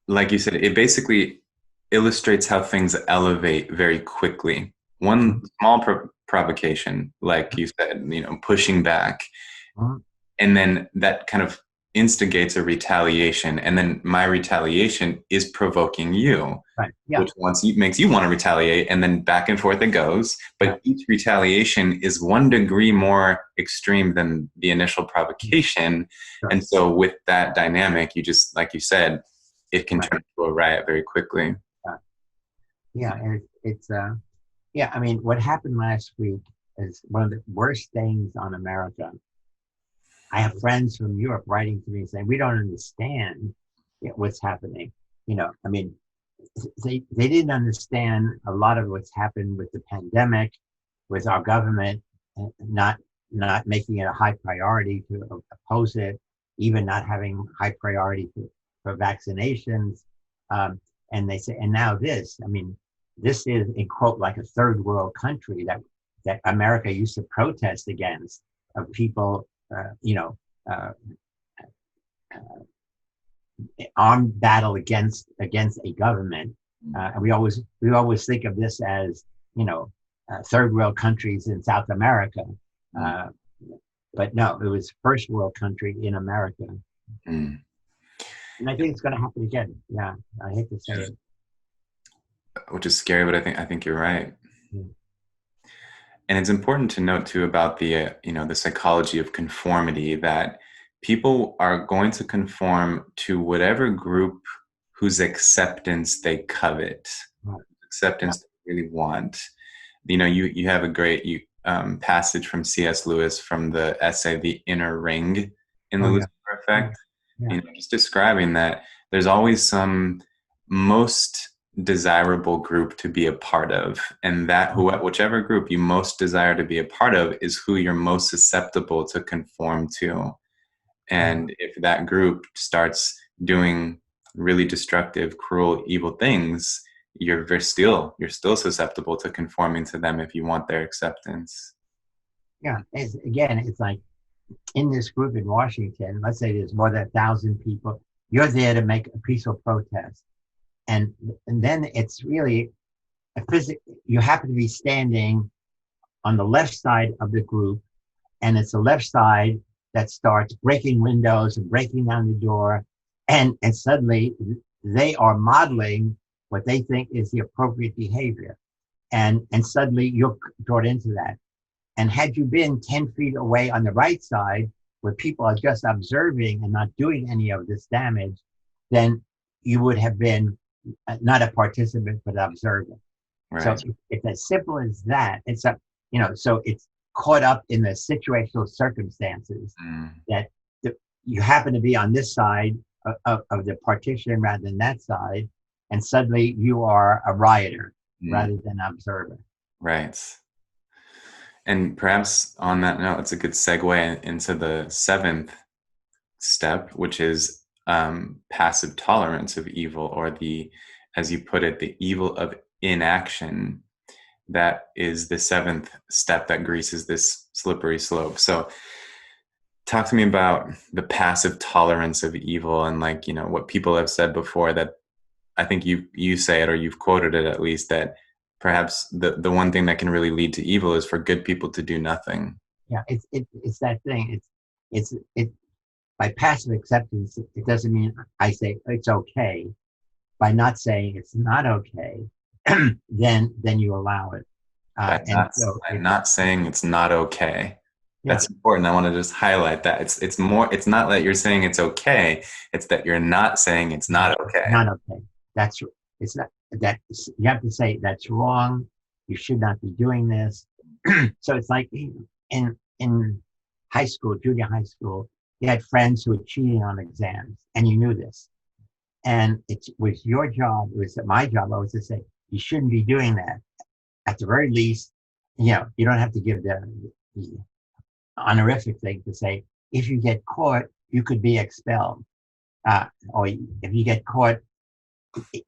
like you said, it basically illustrates how things elevate very quickly. One small provocation, like you said, pushing back, and then that kind of instigates a retaliation, and then my retaliation is provoking you, right? Yeah. Which makes you want to retaliate, and then back and forth it goes. But each retaliation is 1 degree more extreme than the initial provocation, and so with that dynamic, you just, like you said, it can turn into a riot very quickly. And it's I mean, what happened last week is one of the worst things on America. I have friends from Europe writing to me saying, we don't understand what's happening. I mean, they didn't understand a lot of what's happened with the pandemic, with our government not making it a high priority to oppose it, even not having high priority for vaccinations. And they say, and now this, I mean, this is, in quote, like a third world country that America used to protest against, of people, armed battle against a government. And we always think of this as, third world countries in South America. But no, it was first world country in America. And I think it's going to happen again. Yeah, I hate to say it. Which is scary, but I think you're right. And it's important to note too about the the psychology of conformity, that people are going to conform to whatever group whose acceptance they covet, acceptance they really want. You have a great passage from C.S. Lewis from the essay "The Inner Ring" in the Lucifer Effect. Just describing that there's always some most desirable group to be a part of, and that whichever group you most desire to be a part of is who you're most susceptible to conform to. And if that group starts doing really destructive, cruel, evil things, you're still susceptible to conforming to them if you want their acceptance. It's like in this group in Washington, let's say there's more than 1,000 people, you're there to make a peaceful protest. And then it's really you happen to be standing on the left side of the group, and it's the left side that starts breaking windows and breaking down the door, and suddenly they are modeling what they think is the appropriate behavior, and suddenly you're brought into that. And had you been 10 feet away on the right side, where people are just observing and not doing any of this damage, then you would have been not a participant, but an observer. Right. So it's as simple as that. It's so it's caught up in the situational circumstances that you happen to be on this side of the partition rather than that side. and suddenly you are a rioter Mm. rather than observer. Right. And perhaps on that note, it's a good segue into the seventh step, which is passive tolerance of evil, or the, as you put it, the evil of inaction. That is the seventh step that greases this slippery slope. So talk to me about the passive tolerance of evil, and, like, what people have said before, that I think you say it, or you've quoted it at least, that perhaps the one thing that can really lead to evil is for good people to do nothing. Yeah, it's that thing. It's by passive acceptance. It doesn't mean I say it's okay. By not saying it's not okay, then you allow it. And so I'm not saying it's not okay. yeah, That's important. I want to just highlight that it's more, it's not that you're saying it's okay, it's that you're not saying it's not okay. not okay. That's it's not that you have to say that's wrong. You should not be doing this. So it's like in high school, junior high school, you had friends who were cheating on exams, and you knew this. And it was your job. It was my job. I was to say you shouldn't be doing that. At the very least, you don't have to give the honorific thing to say if you get caught, you could be expelled. Or if you get caught,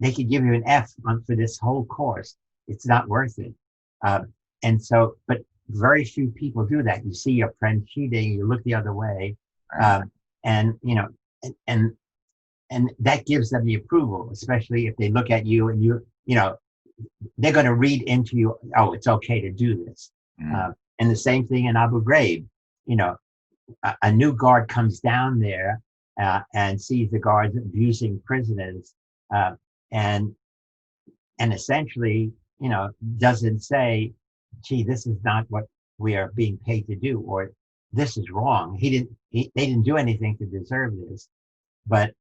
they could give you an F for this whole course. It's not worth it. And so, but very few people do that. You see your friend cheating, you look the other way, and and and that gives them the approval, especially if they look at you and they're going to read into you. Oh, it's okay to do this. And the same thing in Abu Ghraib. A new guard comes down there and sees the guards abusing prisoners, and essentially, doesn't say, "Gee, this is not what we are being paid to do," or "This is wrong." They didn't do anything to deserve this, but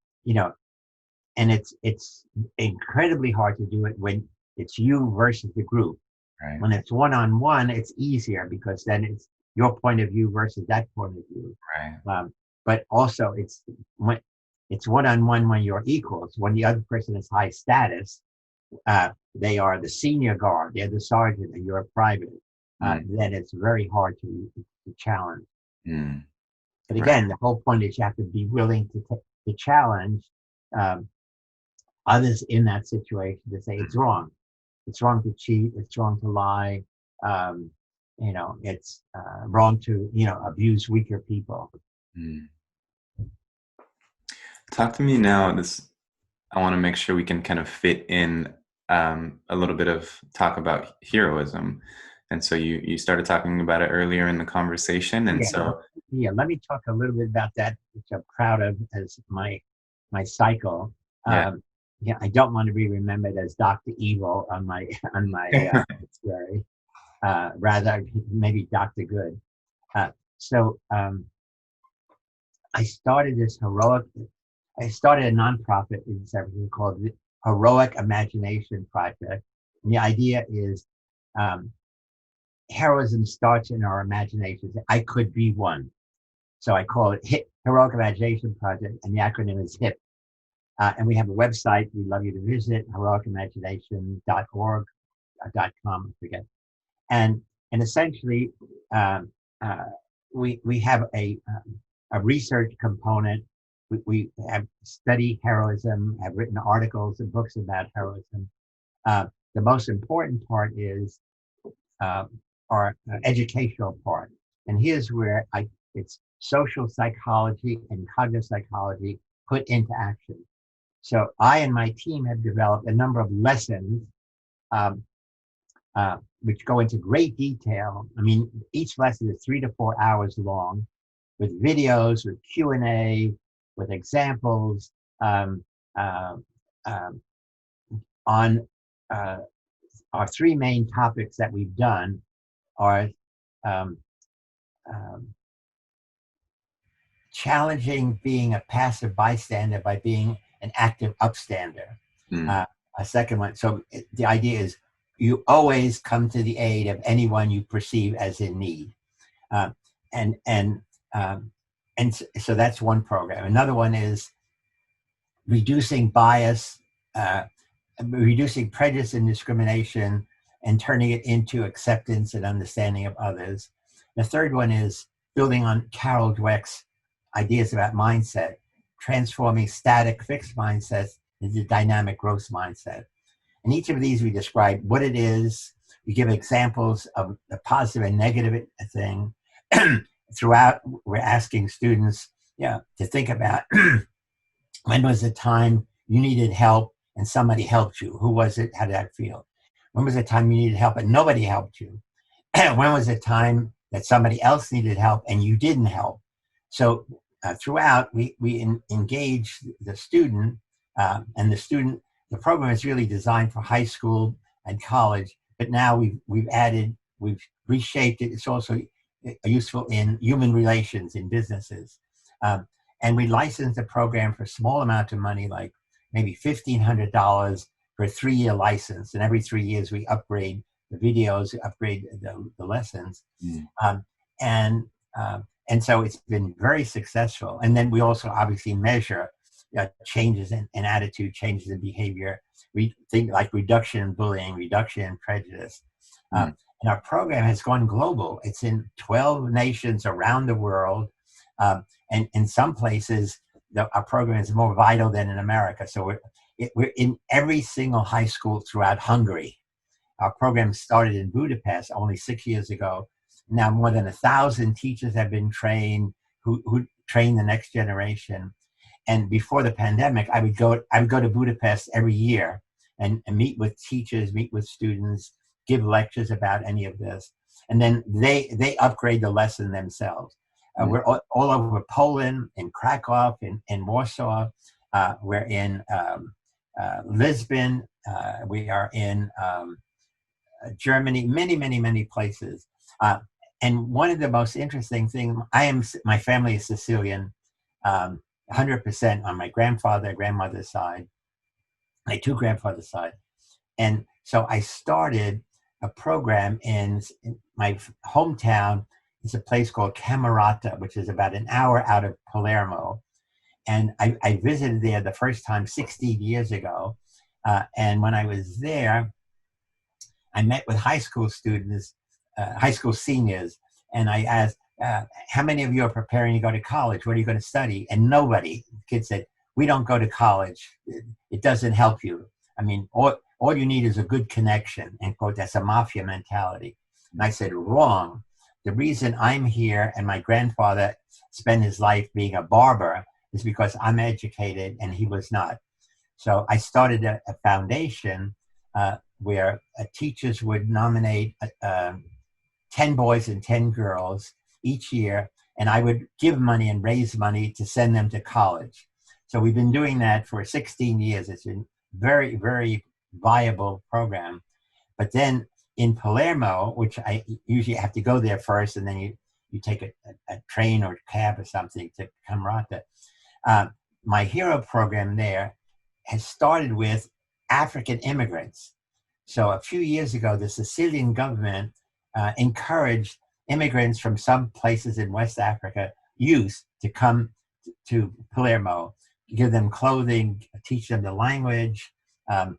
and it's incredibly hard to do it when it's you versus the group. Right. When it's one-on-one, it's easier because then it's your point of view versus that point of view. Right. But also it's one-on-one when you're equals. When the other person is high status, they are the senior guard, they're the sergeant, and you're a private. Then it's very hard to challenge. But again, the whole point is you have to be willing to challenge others in that situation, to say it's wrong. It's wrong to cheat. It's wrong to lie. It's wrong to abuse weaker people. Talk to me now. I want to make sure we can kind of fit in a little bit of talk about heroism. And so you started talking about it earlier in the conversation, and let me talk a little bit about that, which I'm proud of as my cycle. I don't want to be remembered as Dr. Evil on my obituary. Rather, maybe Dr. Good. So I started a nonprofit in San Francisco called the Heroic Imagination Project. And the idea is heroism starts in our imaginations. I could be one. So I call it Heroic Imagination Project, and the acronym is HIP. And we have a website we'd love you to visit, heroicimagination.org, .com, I forget. And essentially, we have a research component. We have studied heroism, have written articles and books about heroism. The most important part is our educational part. And here's where it's social psychology and cognitive psychology put into action. So I and my team have developed a number of lessons which go into great detail. I mean, each lesson is 3 to 4 hours long, with videos, with Q&A, with examples on our 3 main topics that we've done are challenging being a passive bystander by being an active upstander. A second one, so the idea is you always come to the aid of anyone you perceive as in need. And so that's one program. Another one is reducing bias reducing prejudice and discrimination and turning it into acceptance and understanding of others. The third one is building on Carol Dweck's ideas about mindset, transforming static, fixed mindsets into dynamic growth mindset. In each of these, we describe what it is. We give examples of the positive and negative thing. Throughout, we're asking students, to think about when was the time you needed help and somebody helped you? Who was it? How did that feel? When was the time you needed help and nobody helped you? When was the time that somebody else needed help and you didn't help? So throughout, we engage the student, and the program is really designed for high school and college, but now we've reshaped it. It's also useful in human relations in businesses. And we license the program for a small amount of money, like maybe $1,500 for a 3-year license. And every 3 years we upgrade the videos, upgrade the lessons. And so it's been very successful. And then we also obviously measure changes in attitude, changes in behavior. We think like reduction in bullying, reduction in prejudice. And our program has gone global. It's in 12 nations around the world. And in some places, our program is more vital than in America. So we're in every single high school throughout Hungary. Our program started in Budapest only 6 years ago. Now more than 1,000 teachers have been trained who train the next generation. And before the pandemic, I would go to Budapest every year and meet with teachers, meet with students, give lectures about any of this. And then they upgrade the lesson themselves. We're all over Poland, in Krakow, in Warsaw. We're in Lisbon. We are in Germany, many places. And one of the most interesting things, my family is Sicilian, 100% on my grandmother's side, my 2 grandfathers' side. And so I started a program in my hometown. It's a place called Camerata, which is about an hour out of Palermo. And I visited there the first time 16 years ago. And when I was there, I met with high school students, high school seniors, and I asked, how many of you are preparing to go to college? What are you going to study? And nobody. Kids said, we don't go to college. It doesn't help you. I mean, all you need is a good connection, end quote. That's a mafia mentality. And I said, wrong. The reason I'm here and my grandfather spent his life being a barber is because I'm educated and he was not. So I started a foundation where teachers would nominate 10 boys and 10 girls each year, and I would give money and raise money to send them to college. So we've been doing that for 16 years. It's been very, very viable program. But then in Palermo, which I usually have to go there first, and then you take a train or cab or something to Camerata. My Hero program there has started with African immigrants. So a few years ago, the Sicilian government encouraged immigrants from some places in West Africa, youth, to come to Palermo, give them clothing, teach them the language, and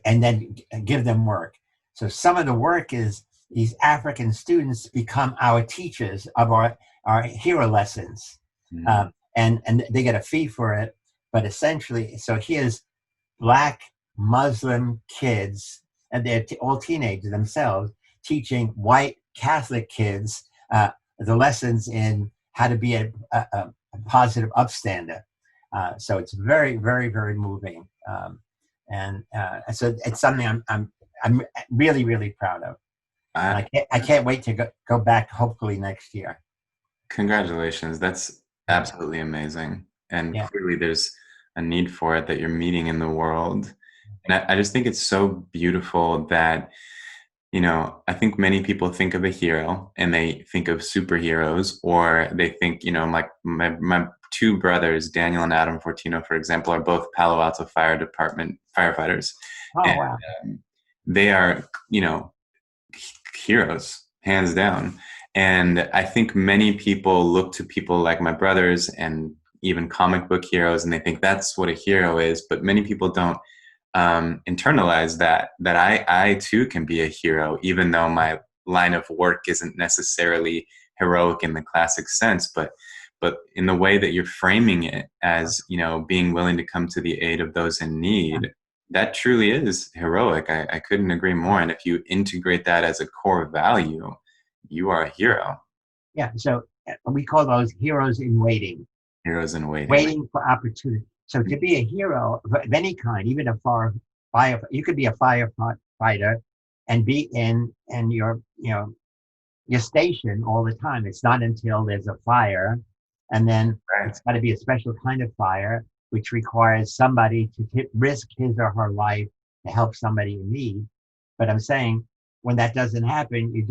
then give them work. So some of the work is these African students become our teachers of our hero lessons. And they get a fee for it. But essentially, so here's Black Muslim kids, and they're all teenagers themselves, teaching white Catholic kids the lessons in how to be a positive upstander. So it's very, very, very moving. And so it's something I'm really, really proud of. And I can't wait to go back, hopefully next year. Congratulations. That's absolutely amazing. And clearly there's a need for it that you're meeting in the world. And I just think it's so beautiful that, I think many people think of a hero and they think of superheroes, or they think, like my 2 brothers, Daniel and Adam Fortino, for example, are both Palo Alto Fire Department firefighters. Oh, and, wow. They are, heroes, hands down. And I think many people look to people like my brothers and, even comic book heroes, and they think that's what a hero is. But many people don't internalize that I too can be a hero, even though my line of work isn't necessarily heroic in the classic sense, but in the way that you're framing it as, being willing to come to the aid of those in need, that truly is heroic. I couldn't agree more. And if you integrate that as a core value, you are a hero. Yeah. So we call those heroes in waiting. Heroes in waiting. Waiting for opportunity. So to be a hero of any kind, even a fire, you could be a firefighter and be in your station all the time. It's not until there's a fire, and then it's got to be a special kind of fire, which requires somebody to risk his or her life to help somebody in need. But I'm saying when that doesn't happen, you're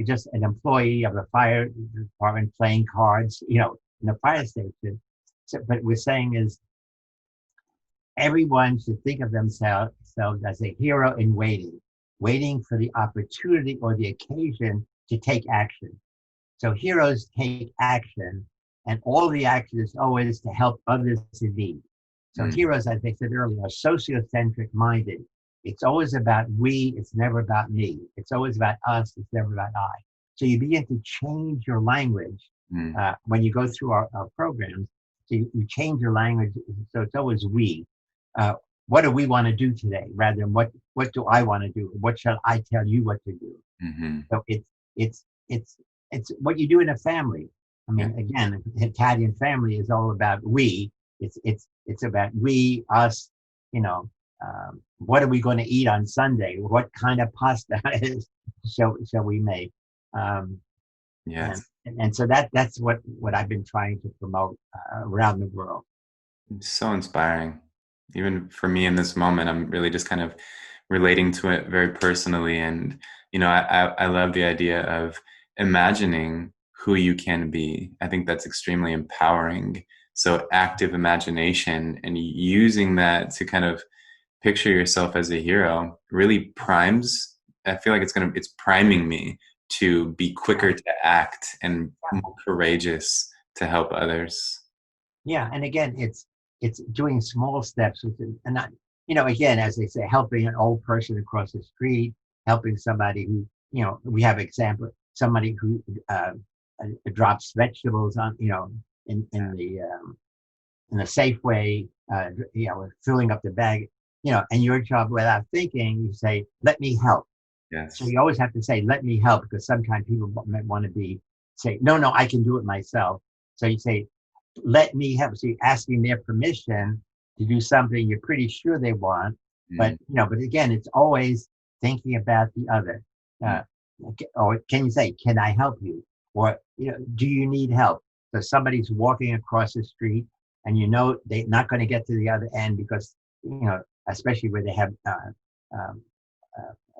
just an employee of the fire department playing cards, in the fire station. So, but we're saying is everyone should think of themselves as a hero in waiting for the opportunity or the occasion to take action. So heroes take action, and all the action is always to help others in need. So heroes, as I said earlier, are sociocentric minded. It's always about we, it's never about me. It's always about us, it's never about I. So you begin to change your language when you go through our programs. So you change your language, so it's always we. What do we want to do today, rather than what do I want to do? What shall I tell you what to do? Mm-hmm. So it's what you do in a family. I mean, again, Italian family is all about we. It's about we, us. What are we going to eat on Sunday? What kind of pasta shall we make? Yes. And so that's what I've been trying to promote around the world. It's so inspiring. Even for me in this moment, I'm really just kind of relating to it very personally. And, I love the idea of imagining who you can be. I think that's extremely empowering. So active imagination and using that to kind of picture yourself as a hero really primes. I feel like it's priming me to be quicker to act and more courageous to help others. Yeah, and again, it's doing small steps and not, again, as they say, helping an old person across the street, helping somebody who, we have example, somebody who drops vegetables on, in the Safeway, filling up the bag, and your job without thinking, you say, let me help. Yes. So you always have to say, let me help, because sometimes people might want to say, no, I can do it myself. So you say, let me help. So you're asking their permission to do something you're pretty sure they want. But, but again, it's always thinking about the other. Or can you say, can I help you? Or, do you need help? So somebody's walking across the street and they're not going to get to the other end because, especially where they have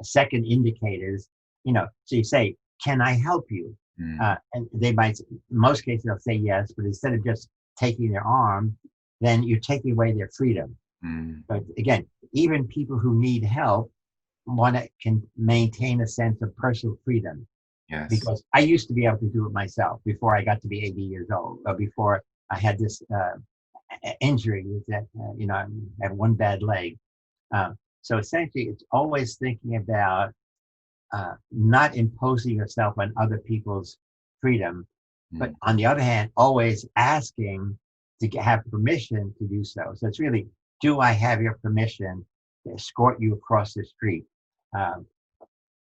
second indicators, so you say, can I help you? And they might, in most cases, they'll say yes, but instead of just taking their arm, then you're taking away their freedom. But again, even people who need help can maintain a sense of personal freedom. Yes. Because I used to be able to do it myself before I got to be 80 years old, or before I had this injury that, I have one bad leg. So essentially, it's always thinking about not imposing yourself on other people's freedom, but on the other hand, always asking to have permission to do so. So it's really, do I have your permission to escort you across the street?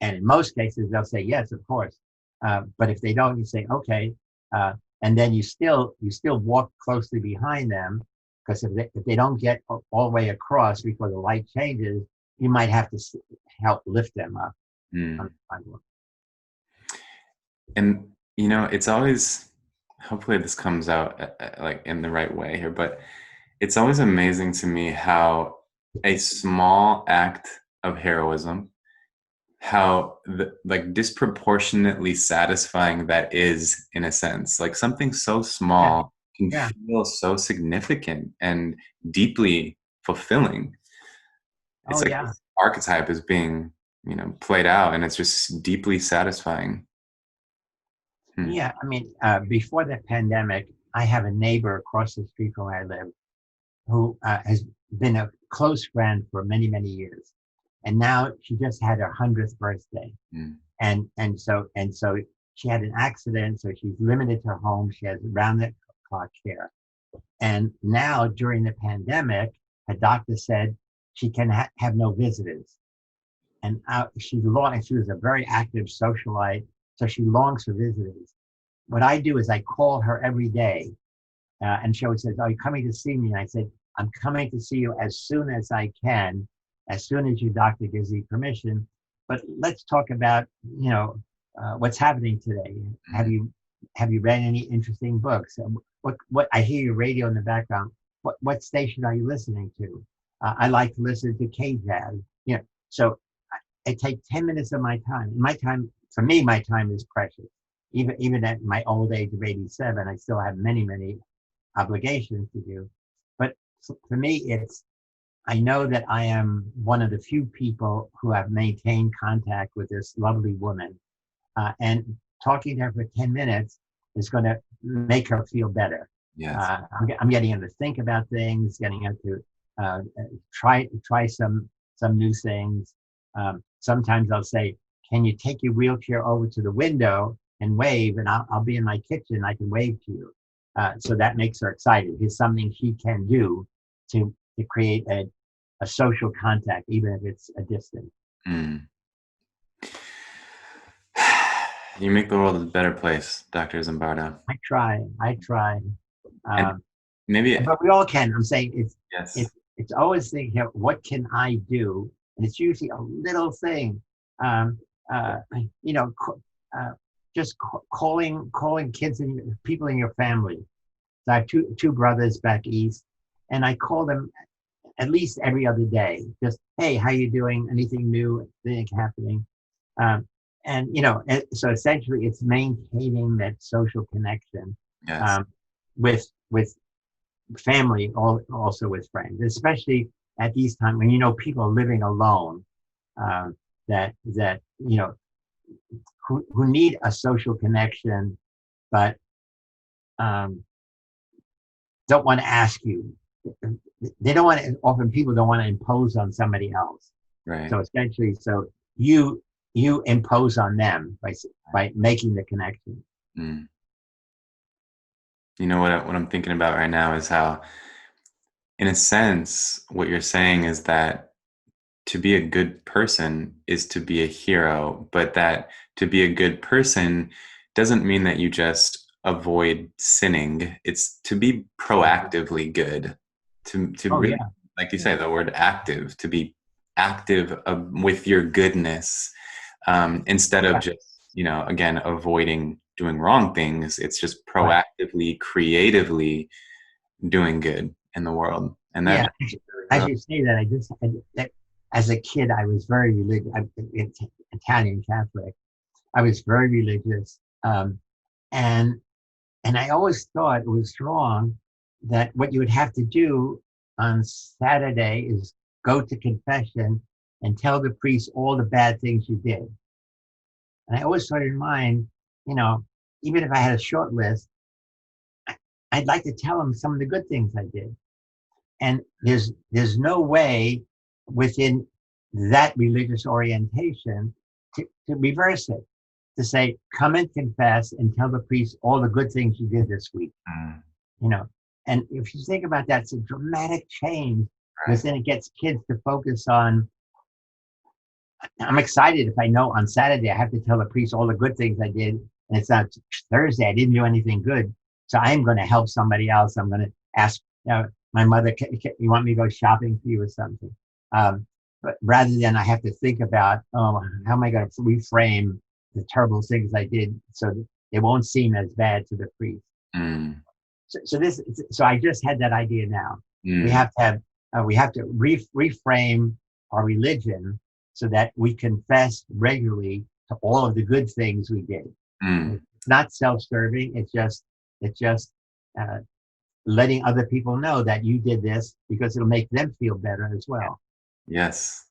And in most cases, they'll say, yes, of course. But if they don't, you say, okay. And then you still walk closely behind them, because if they don't get all the way across before the light changes, you might have to help lift them up. And, it's always, hopefully this comes out like in the right way here, but it's always amazing to me how a small act of heroism, how disproportionately satisfying that is, in a sense. Like something so small can feel so significant and deeply fulfilling. It's this archetype is being, played out, and it's just deeply satisfying. Yeah, I mean, before the pandemic, I have a neighbor across the street from where I live who has been a close friend for many, many years. And now she just had her 100th birthday. Mm. And so she had an accident, so she's limited to her home. She has round the clock care. And now during the pandemic, a doctor said she can have no visitors. And she was a very active socialite, so she longs for visitors. What I do is I call her every day, and she always says, "Are you coming to see me?" And I said, "I'm coming to see you as soon as I can, as soon as your doctor gives me permission. But let's talk about, what's happening today. Have you read any interesting books? What I hear your radio in the background. What station are you listening to? I like to listen to K-Jazz. So I take 10 minutes of my time. For me, my time is precious. Even at my old age of 87, I still have many, many obligations to do. But for me, I know that I am one of the few people who have maintained contact with this lovely woman. And talking to her for 10 minutes is going to make her feel better. Yes. I'm getting her to think about things, getting her to try some new things. Sometimes I'll say, "Can you take your wheelchair over to the window and wave?" And I'll be in my kitchen. I can wave to you. So that makes her excited. It's something she can do to create a social contact, even if it's a distance. Mm. You make the world a better place, Dr. Zimbardo. I try. And maybe, But we all can. I'm saying yes. it's always thinking, what can I do? And it's usually a little thing. Just calling kids and people in your family. So I have two brothers back east, and I call them at least every other day. Just, "Hey, how you doing? Anything new? Anything happening?" So essentially, it's maintaining that social connection. Yes. With family, also with friends, especially at these times when people are living alone, that who need a social connection, but don't want to ask you. They don't want to. Often people don't want to impose on somebody else. Right. So essentially, you impose on them by making the connection. Mm. You know what I'm thinking about right now is how, in a sense, what you're saying is that to be a good person is to be a hero, but that to be a good person doesn't mean that you just avoid sinning. It's to be proactively good, to really, Yeah. like you say, the word active, to be active with your goodness, instead of just, again, avoiding doing wrong things. It's just proactively, creatively doing good in the world. And that, as you say that, as a kid, I was very religious. I'm Italian Catholic. I was very religious, and I always thought it was wrong that what you would have to do on Saturday is go to confession and tell the priest all the bad things you did. And I always thought in mind, even if I had a short list, I'd like to tell him some of the good things I did. And there's no way within that religious orientation to reverse it, to say, "Come and confess and tell the priest all the good things you did this week." And if you think about that, it's a dramatic change, because then it gets kids to focus on, I'm excited if I know on Saturday I have to tell the priest all the good things I did, and it's not Thursday, I didn't do anything good. So I'm going to help somebody else. I'm going to ask my mother, "You want me to go shopping for you or something?" But rather than I have to think about, how am I going to reframe the terrible things I did so that it won't seem as bad to the priest. Mm. So I just had that idea now. Mm. We have to reframe our religion so that we confess regularly to all of the good things we did. Mm. It's not self-serving. It's just letting other people know that you did this, because it'll make them feel better as well. Yes.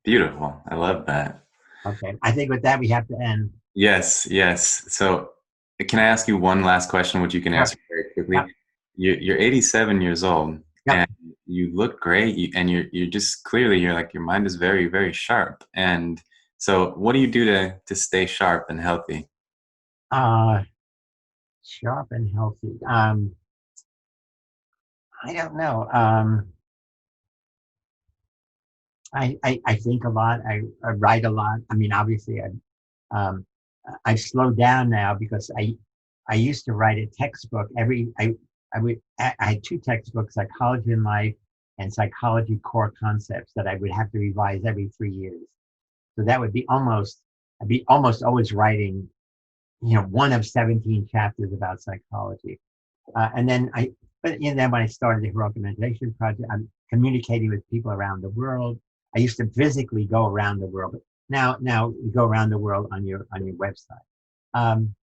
Beautiful. I love that. Okay. I think with that, we have to end. Yes. So Can I ask you one last question, which you can Sure. answer very quickly? Yep. You're 87 years old, Yep. and you look great. And you're just clearly you're like your mind is very, very sharp. And so, what do you do to stay sharp and healthy? Uh, Sharp and healthy. I don't know. I think a lot. I write a lot. I mean, obviously, um, I've slowed down now because I used to write a textbook I had two textbooks, Psychology in Life and Psychology Core Concepts, that I would have to revise every 3 years. So that would be I'd be almost always writing, one of 17 chapters about psychology. Then when I started the Heroic Imagination Project, I'm communicating with people around the world. I used to physically go around the world, but now you go around the world on your website. Um,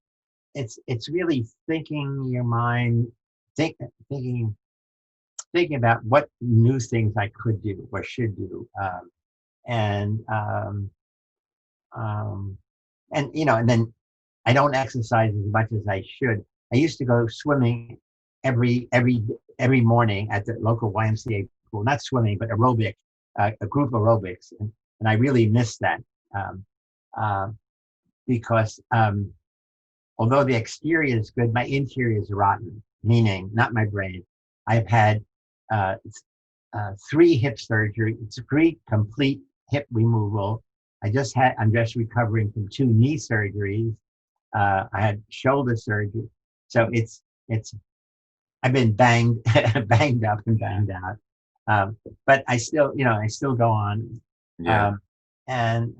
it's really thinking your mind, thinking about what new things I could do or should do, and um, and then I don't exercise as much as I should. I used to go swimming every every every morning at the local YMCA pool, not swimming, but aerobic, a group aerobics, and I really miss that, um, uh, because although the exterior is good, my interior is rotten. Meaning, not my brain. I've had uh, 3 hip surgeries, 3 complete hip removal. I'm just recovering from 2 knee surgeries. I had shoulder surgery, so it's I've been banged up and banged out. But I still go on, Yeah. um, and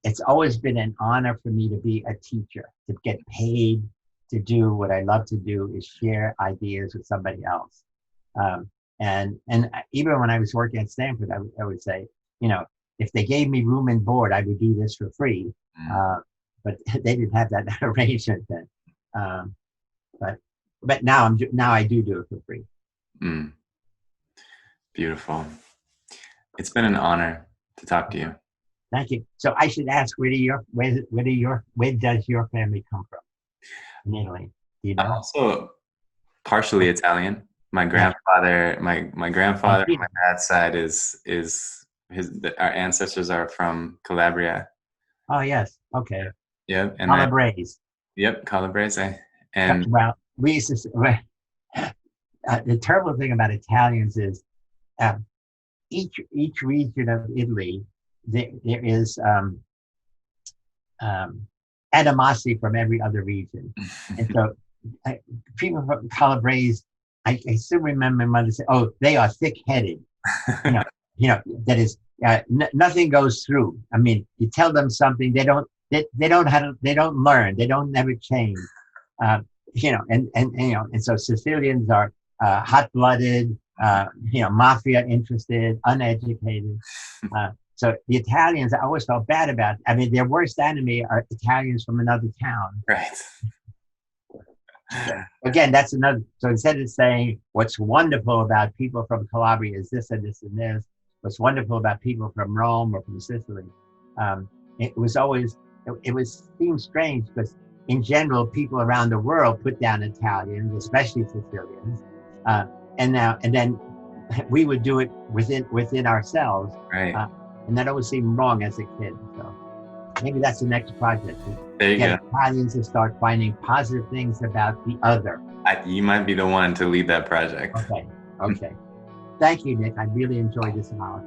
it's always been an honor for me to be a teacher, to get paid to do what I love to do, is share ideas with somebody else. And even when I was working at Stanford, I would say, if they gave me room and board, I would do this for free. Mm. But they didn't have that arrangement then. Um, but now I do it for free. Mm. Beautiful. It's been an honor to talk to you. Thank you. So I should ask, where does your family come from in Italy? Do you I'm know? also partially Italian. My Yeah. grandfather, my grandfather on Fortino. my dad's side our ancestors are from Calabria. Oh yes. Okay. Yep, and then Calabrese. yep, Calabrese, and Well, we used to. The terrible thing about Italians is, uh, each region of Italy, there is animosity from every other region, and so people from Calabrese, I still remember my mother say, "Oh, they are thick-headed." You know, that is, nothing goes through. I mean, you tell them something, they don't they don't learn, they don't never change. Uh, and so Sicilians are hot-blooded, mafia interested, uneducated. So the Italians, I always felt bad about. I mean, their worst enemy are Italians from another town. right. So, again, that's another. So instead of saying what's wonderful about people from Calabria is this and this and this, what's wonderful about people from Rome or from Sicily, it was always seemed strange because in general people around the world put down Italians, especially Sicilians, and then we would do it within ourselves, Right. and that always seemed wrong as a kid. So maybe that's the next project. There you Get go. Italians to start finding positive things about the other. You might be the one to lead that project. Okay. Thank you, Nick. I really enjoyed this hour.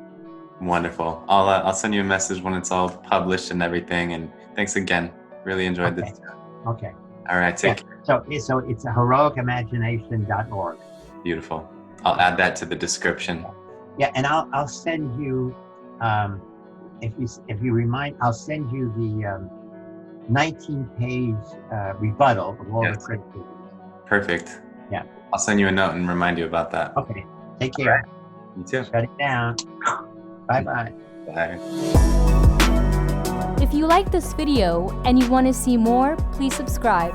Wonderful. I'll send you a message when it's all published and everything. And thanks again. Really enjoyed this. Okay. All right. Take care. So it's a heroicimagination.org. Beautiful. I'll add that to the description. Yeah, and I'll send you, if you remind, I'll send you the 19-page rebuttal of all the criticisms. Perfect. Yeah. I'll send you a note and remind you about that. Okay. Take care. Right. You too. Shut it down. Bye-bye. Bye. If you like this video and you want to see more, please subscribe.